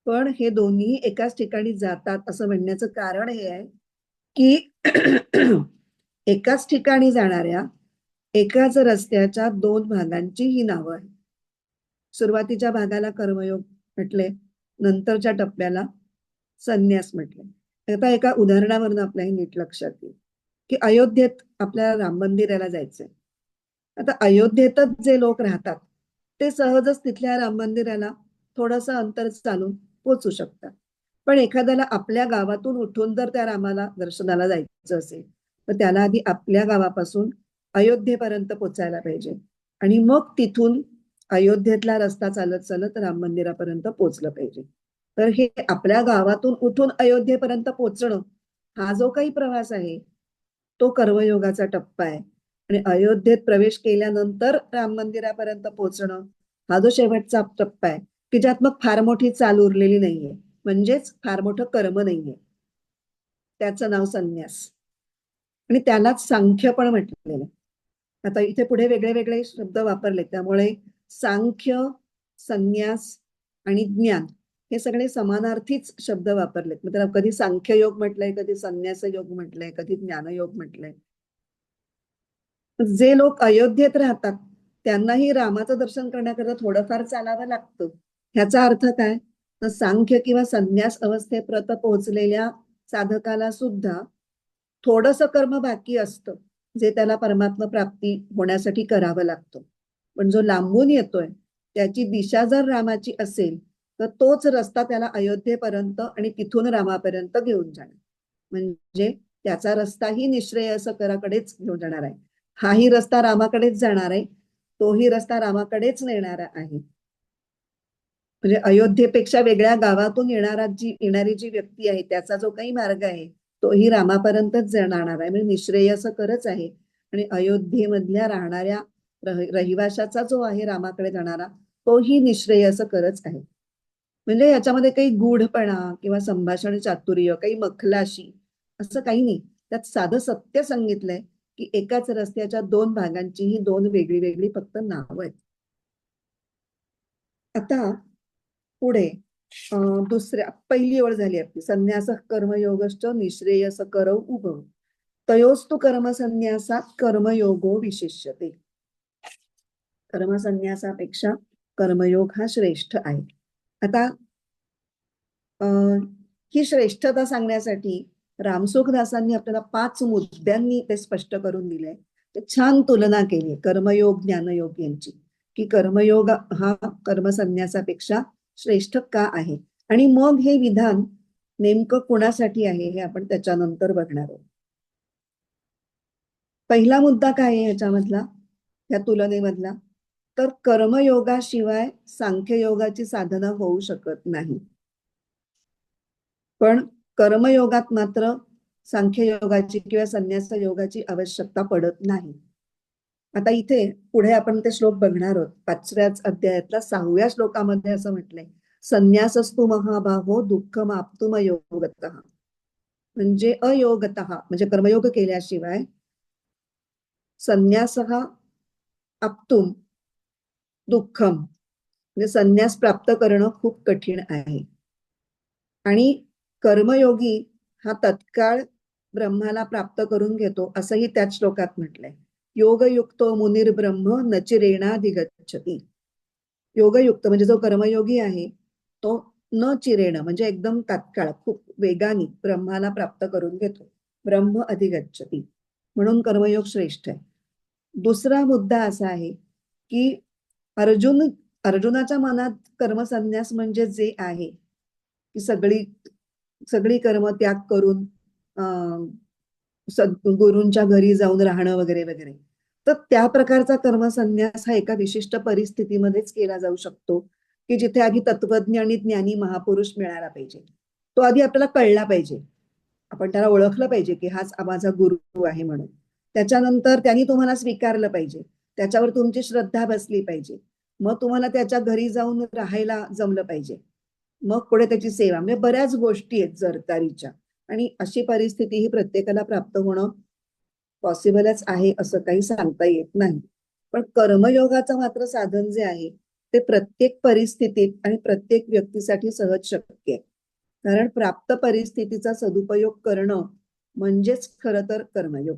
पण हे दोन्ही एकाच ठिकाणी जातात असं म्हणण्याचं कारण हे आहे की एकाच ठिकाणी जाणाऱ्या एकाच रस्त्याच्या दोन भागांची ही नावं आहेत. सुरुवातीच्या भागाला कर्मयोग म्हटले, नंतरच्या टप्प्याला संन्यास म्हटले. आता एका उदाहरणावरून आपल्याला नीट लक्षात येईल की अयोध्येत आपल्याला राम मंदिराला जायचंय. आता अयोध्येतच जे लोक राहतात ते सहजच तिथल्या राम मंदिराला थोडंसं अंतर चालून पोहोचू शकतात. पण एखाद्याला आपल्या गावातून उठून जर त्या रामाला दर्शनाला जायचं असेल तर त्याला आधी आपल्या गावापासून अयोध्येपर्यंत पोचायला पाहिजे आणि मग तिथून अयोध्येतला रस्ता चालत चालत राम मंदिरापर्यंत पोहोचलं पाहिजे. तर हे आपल्या गावातून उठून अयोध्येपर्यंत पोहोचणं हा जो काही प्रवास आहे तो कर्मयोगाचा टप्पा आहे. आणि अयोध्येत प्रवेश केल्यानंतर राम मंदिरापर्यंत पोहोचणं हा जो शेवटचा टप्पा आहे की ज्यात मग फार मोठी चाल उरलेली नाहीये, म्हणजेच फार मोठं कर्म नाहीये, त्याचं नाव संन्यास. आणि त्यालाच सांख्य पण म्हटलेलं. आता इथे पुढे वेगळे वेगळे शब्द वापरले त्यामुळे सांख्य, संन्यास आणि ज्ञान हे सगळे समानार्थीच शब्द वापरलेत. म्हणजे कधी सांख्य योग म्हटलंय, कधी संन्यास योग म्हटलंय, कधी ज्ञानयोग म्हटलंय. जे लोक अयोध्येत राहतात त्यांनाही रामाचं दर्शन करण्याकरता थोडंफार चालावं लागतं. ह्याचा अर्थ काय? तर सांख्य किंवा संन्यास अवस्थेपर्यंत पोहोचलेल्या साधकाला सुद्धा थोडंसं कर्म बाकी असतं जे त्याला परमात्मा प्राप्ती होण्यासाठी करावं लागतं. पण जो लांबून येतोय त्याची दिशा जर रामाची असेल तर तोच रस्ता त्याला अयोध्येपर्यंत आणि तिथून रामापर्यंत घेऊन जाणार. म्हणजे त्याचा रस्ताही निश्रेयस कराकडेच घेऊन जाणार आहे. हाही रस्ता रामाकडेच जाणार आहे, तोही रस्ता रामाकडेच नेणारा आहे. म्हणजे अयोध्येपेक्षा वेगळ्या गावातून येणारी जी व्यक्ती आहे त्याचा जो काही मार्ग आहे तोही रामापर्यंतच जाणार आहे, म्हणजे निःश्रेयसकरच आहे. आणि अयोध्येमधल्या राहणाऱ्या रहिवाशाचा जो आहे रामाकडे जाणारा तोही निःश्रेयसकरच आहे. म्हणजे याच्यामध्ये काही गूढपणा किंवा संभाषण चातुर्य, काही मखलाशी असं काही नाही. त्यात साधं सत्य सांगितलंय की एकाच रस्त्याच्या दोन भागांची ही दोन वेगळी वेगळी फक्त नावं आहेत. आता पुढे दुसऱ्या पहिली ओळ झाली आपली, संन्यास कर्मयोगश्च निःश्रेयस करौ उभव तयोस्तु कर्मसन्यासात कर्मयोगो विशिष्यते. कर्मसन्यासापेक्षा कर्मयोग हा श्रेष्ठ आहे. आता ही श्रेष्ठता सांगण्यासाठी रामसुखदासांनी आपल्याला 5 मुद्द्यांनी ते स्पष्ट करून दिलंय. ते छान तुलना केली कर्मयोग ज्ञानयोग यांची, की कर्मयोग हा कर्मसन्यासापेक्षा श्रेष्ठ का आहे आणि मग हे विधान नेमकं कुणासाठी आहे हे आपण त्याच्यानंतर बघणार आहोत. पहिला मुद्दा काय आहे ह्याच्यामधला, या तुलनेमधला, तर कर्मयोगाशिवाय सांख्ययोगाची साधना होऊ शकत नाही. पण कर्मयोगात मात्र सांख्ययोगाची किंवा संन्यास योगाची आवश्यकता पडत नाही. आता इथे पुढे आपण ते श्लोक बघणार आहोत. 5व्याच अध्यायातल्या 6व्या श्लोकामध्ये असं म्हटलंय, संन्यासस्तु महाबाहो दुःखमाप्तुम योगतः. म्हणजे अयोगतः म्हणजे कर्मयोग केल्याशिवाय संन्यासः आप्तुम दुःखम म्हणजे संन्यास प्राप्त करणं खूप कठीण आहे. आणि कर्मयोगी हा तत्काळ ब्रह्माला प्राप्त करून घेतो असंही त्याच श्लोकात म्हटलंय. योगयुक्तो मुनिर्ब्रह्म नचिरेणाधिगच्छति. योगयुक्त म्हणजे जो कर्मयोगी आहे तो न चिरेण म्हणजे एकदम तात्काळ खूप वेगाने ब्रह्माला प्राप्त करून घेतो. ब्रह्म अधिगच्छति म्हणून कर्मयोग श्रेष्ठ आहे. दुसरा मुद्दा असा आहे की अर्जुनाच्या मनात कर्मसन्यास म्हणजे जे आहे की सगळी सगळी कर्म त्याग करून गुरूंच्या घरी जाऊन राहणं वगैरे वगैरे, तर त्या प्रकारचा कर्मसन्यास हा एका विशिष्ट परिस्थितीमध्येच केला जाऊ शकतो की जिथे आधी तत्वज्ञ आणि ज्ञानी महापुरुष मिळाला पाहिजे. तो आधी आपल्याला कळला पाहिजे, आपण त्याला ओळखलं पाहिजे की हाच माझा गुरु आहे म्हणून. त्याच्यानंतर त्यांनी तुम्हाला स्वीकारलं पाहिजे, त्याच्यावर तुमची श्रद्धा बसली पाहिजे, मग तुम्हाला त्याच्या घरी जाऊन राहायला जमलं पाहिजे, मग पुढे त्याची सेवा, म्हणजे बऱ्याच गोष्टी आहेत जरतारीच्या. आणि अशी परिस्थिती ही प्रत्येकाला प्राप्त होणं पॉसिबलच आहे असं काही सांगता येत नाही. पण कर्मयोगाचं मात्र साधन जे आहे ते प्रत्येक परिस्थितीत आणि प्रत्येक व्यक्तीसाठी सहज शक्य आहे. कारण प्राप्त परिस्थितीचा सदुपयोग करणं म्हणजेच खरं तर कर्मयोग.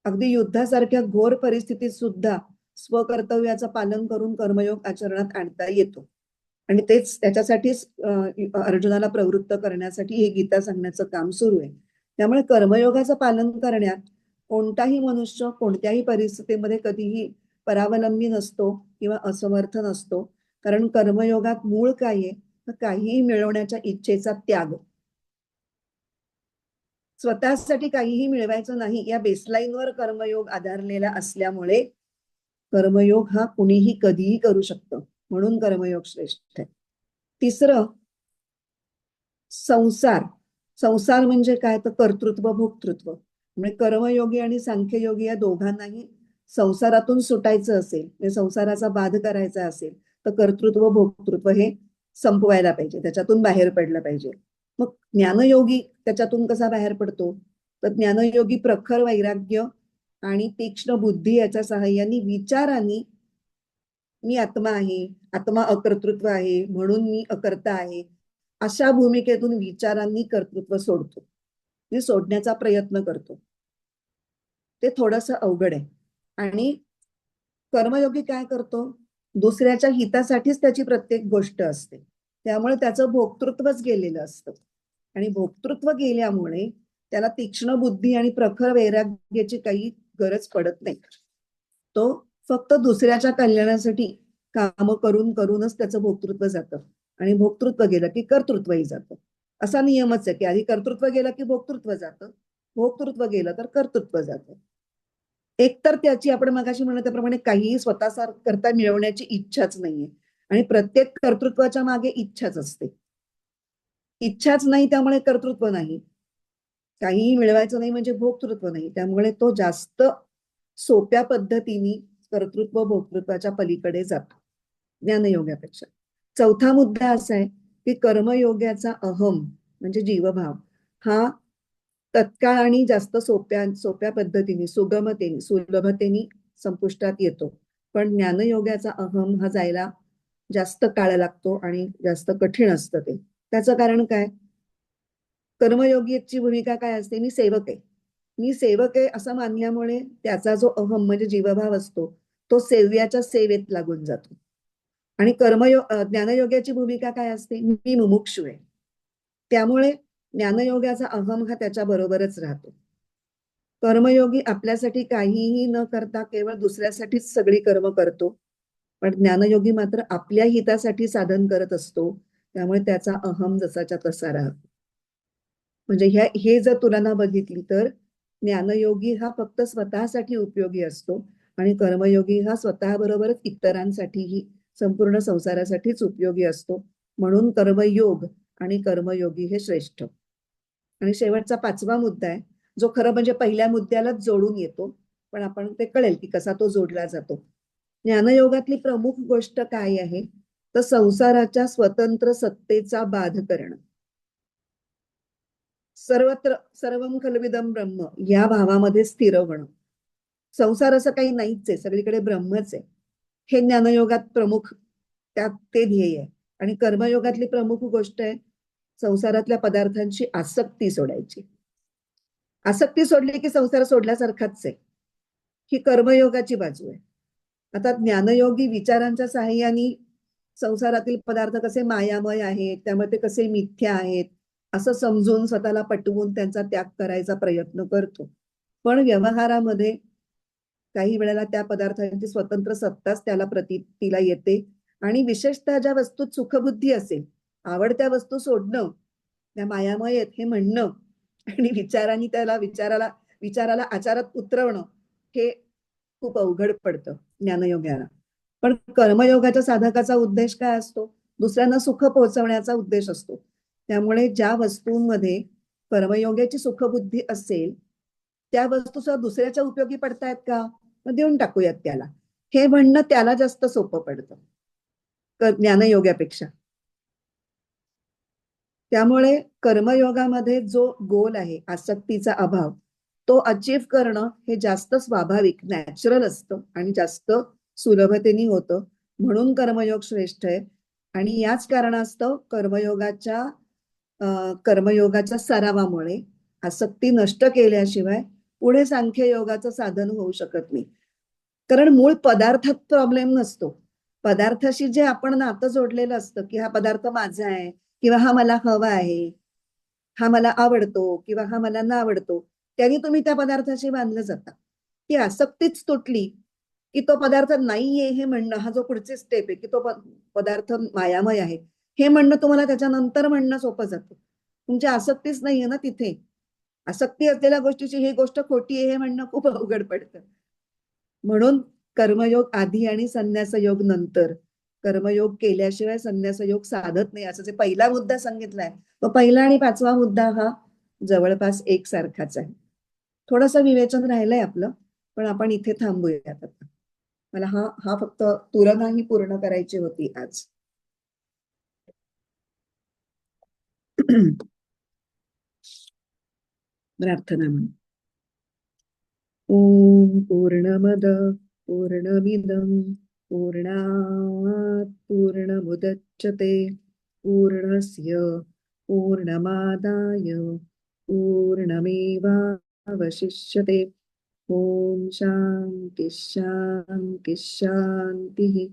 अगदी युद्धासारख्या घोर परिस्थितीत सुद्धा स्वकर्तव्याचं पालन करून कर्मयोग आचरणात आणता येतो. आणि तेच त्याच्यासाठीच अर्जुनाला प्रवृत्त करण्यासाठी हे गीता सांगण्याचं काम सुरू आहे. त्यामुळे कर्मयोगाचं पालन करण्यात कोणताही मनुष्य कोणत्याही परिस्थितीमध्ये कधीही परावलंबी नसतो किंवा असमर्थ नसतो. कारण कर्मयोगात मूळ काय आहे तर काहीही मिळवण्याच्या इच्छेचा त्याग, स्वतःसाठी काहीही मिळवायचं नाही या बेसलाईनवर कर्मयोग आधारलेला असल्यामुळे कर्मयोग हा कुणीही कधीही करू शकतं, म्हणून कर्मयोग श्रेष्ठ आहे. तिसरं, संसार. संसार म्हणजे काय तर कर्तृत्व भोक्तृत्व. म्हणजे कर्मयोगी आणि सांख्ययोगी या दोघांनाही संसारातून सुटायचं असेल, म्हणजे संसाराचा बाध करायचा असेल तर कर्तृत्व भोक्तृत्व हे संपवायला पाहिजे, त्याच्यातून बाहेर पडलं पाहिजे. मग ज्ञानयोगी त्याच्यातून कसा बाहेर पडतो तर ज्ञानयोगी प्रखर वैराग्य आणि तीक्ष्ण बुद्धी याच्या सहाय्याने विचारांनी मी आत्मा आहे, आत्मा अकर्तृत्व आहे म्हणून मी अकर्ता आहे अशा भूमिकेतून विचारांनी कर्तृत्व सोडतो, मी सोडण्याचा प्रयत्न करतो. ते थोडंसं अवघड आहे. आणि कर्मयोगी काय करतो, दुसऱ्याच्या हितासाठीच त्याची प्रत्येक गोष्ट असते, त्यामुळे त्याचं भोक्तृत्वच गेलेलं असतं. आणि भोक्तृत्व गेल्यामुळे त्याला तीक्ष्ण बुद्धी आणि प्रखर वैराग्याची काही गरज पडत नाही. तो फक्त दुसऱ्याच्या कल्याणासाठी काम करून करूनच त्याचं भोक्तृत्व जातं. आणि भोक्तृत्व गेलं की कर्तृत्वही जातं. असा नियमच आहे की आधी कर्तृत्व गेलं की भोक्तृत्व जातं, भोक्तृत्व गेलं तर कर्तृत्व जातं. एकतर त्याची आपण मगाशी म्हणल्याप्रमाणे काहीही स्वतः करता मिळवण्याची इच्छाच नाहीये. आणि प्रत्येक कर्तृत्वाच्या मागे इच्छाच असते. इच्छाच नाही त्यामुळे कर्तृत्व नाही. काहीही मिळवायचं नाही म्हणजे भोक्तृत्व नाही. त्यामुळे तो जास्त सोप्या पद्धतीने कर्तृत्व भोक्तृत्वाच्या पलीकडे जातो ज्ञानयोगापेक्षा. चौथा मुद्दा असा आहे की कर्मयोगाचा अहम म्हणजे जीवभाव हा तत्काळ आणि जास्त सोप्या सोप्या पद्धतीने सुगमतेने सुलभतेने संपुष्टात येतो. पण ज्ञानयोगाचा अहम हा जायला जास्त काळ लागतो आणि जास्त कठीण असतं ते. त्याचं कारण काय? कर्मयोगीची भूमिका काय असते? मी सेवक आहे. मी सेवक आहे असं मानल्यामुळे त्याचा जो अहम म्हणजे जीवभाव असतो तो सेव्याच्या सेवेत लागून जातो. आणि ज्ञानयोगाची भूमिका काय असते? मी मुमुक्षु आहे. त्यामुळे ज्ञानयोगाचा अहम हा त्याच्या बरोबरच राहतो. कर्मयोगी आपल्यासाठी काहीही न करता केवळ दुसऱ्यासाठीच सगळी कर्म करतो. पण ज्ञानयोगी मात्र आपल्या हितासाठी साधन करत असतो. त्यामुळे त्याचा अहम जसाच्या तसा राहतो. म्हणजे हे जर तुलना बघितली तर ज्ञानयोगी हा फक्त स्वतःसाठी उपयोगी असतो आणि कर्मयोगी हा स्वतःबरोबरच इतरांसाठीही संपूर्ण संसारासाठीच उपयोगी असतो. म्हणून कर्मयोग आणि कर्मयोगी हे श्रेष्ठ. आणि शेवटचा पाचवा मुद्दा आहे जो खरं म्हणजे पहिल्या मुद्द्यालाच जोडून येतो, पण आपण ते कळेल की कसा तो जोडला जातो. ज्ञानयोगातली प्रमुख गोष्ट काय आहे? तर संसाराच्या स्वतंत्र सत्तेचा बाध करणं. सर्वत्र सर्वम खलविदम ब्रह्म या भावामध्ये स्थिर होणं. संसार असं काही नाहीच आहे, सगळीकडे ब्रह्मच आहे. हे ज्ञानयोगात प्रमुख त्यात ते ध्येय आहे. आणि कर्मयोगातली प्रमुख गोष्ट आहे संसारातल्या पदार्थांची आसक्ती सोडायची. आसक्ती सोडली की संसार सोडल्यासारखाच आहे. ही कर्मयोगाची बाजू आहे. आता ज्ञानयोगी विचारांच्या साहाय्याने संसारातील पदार्थ कसे मायामय आहेत, त्यामुळे ते कसे मिथ्या आहेत असं समजून स्वतःला पटवून त्यांचा त्याग करायचा प्रयत्न करतो. पण व्यवहारामध्ये काही वेळेला त्या पदार्थांची स्वतंत्र सत्ताच त्याला प्रतीला येते. आणि विशेषतः ज्या वस्तूत सुखबुद्धी असेल, आवडत्या वस्तू सोडणं, त्या मायामय आहेत हे म्हणणं आणि विचाराला आचारात उतरवणं हे खूप अवघड पडतं ज्ञानयोगाला. पण कर्मयोगाच्या साधकाचा उद्देश काय असतो? दुसऱ्यांना सुख पोहोचवण्याचा उद्देश असतो. त्यामुळे ज्या वस्तूंमध्ये कर्मयोगाची सुखबुद्धी असेल त्या वस्तू सुद्धा दुसऱ्याच्या उपयोगी पडतायत का, मग देऊन टाकूयात त्याला, हे म्हणणं त्याला जास्त सोपं पडतं ज्ञानयोगापेक्षा. त्यामुळे कर्मयोगामध्ये जो गोल आहे आसक्तीचा अभाव तो अचीव करणं हे जास्त स्वाभाविक नॅचरल असतं आणि जास्त सुलभतेने होतं. म्हणून कर्मयोग श्रेष्ठ आहे. आणि याच कारणास्तव कर्मयोगाच्या सरावामुळे आसक्ती नष्ट केल्याशिवाय पुढे सांख्ययोगाचं साधन होऊ शकत नाही. कारण मूळ पदार्थात प्रॉब्लेम नसतो. पदार्थाशी जे आपण नातं जोडलेलं असतं की हा पदार्थ माझा आहे किंवा हा मला हवा आहे, हा मला आवडतो किंवा हा मला ना आवडतो, त्यांनी तुम्ही त्या पदार्थाशी बांधलं जाता. ती आसक्तीच तुटली की तो पदार्थ नाहीये हे म्हणणं, हा जो पुढची स्टेप आहे की तो पदार्थ मायामय आहे हे म्हणणं तुम्हाला त्याच्यानंतर म्हणणं सोपं जातं. तुमची आसक्तीच नाहीये ना तिथे. आसक्ती असलेल्या गोष्टीची ही गोष्ट खोटी आहे हे म्हणणं खूप अवघड पडतं. म्हणून कर्मयोग आधी आणि संन्यासयोग नंतर. कर्मयोग केल्याशिवाय संन्यासयोग साधत नाही असं जे पहिला मुद्दा सांगितलाय तो पहिला आणि पाचवा मुद्दा हा जवळपास एकसारखाच आहे. थोडंसं विवेचन राहिलंय आपलं, पण आपण इथे थांबूयात आता. मला हा हा फक्त तुलना ही पूर्ण करायची होती आज. प्रार्थना म्हणून. ओम पूर्णमद पूर्णमिदं पूर्णात् पूर्णमुदच्यते पूर्णस्य पूर्णमादाय पूर्णमेवावशिष्यते. ओम शांती शांती शांती.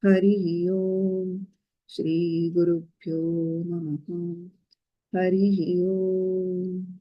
हरि ओम. श्री गुरुभ्यो नमः. हरि ओम.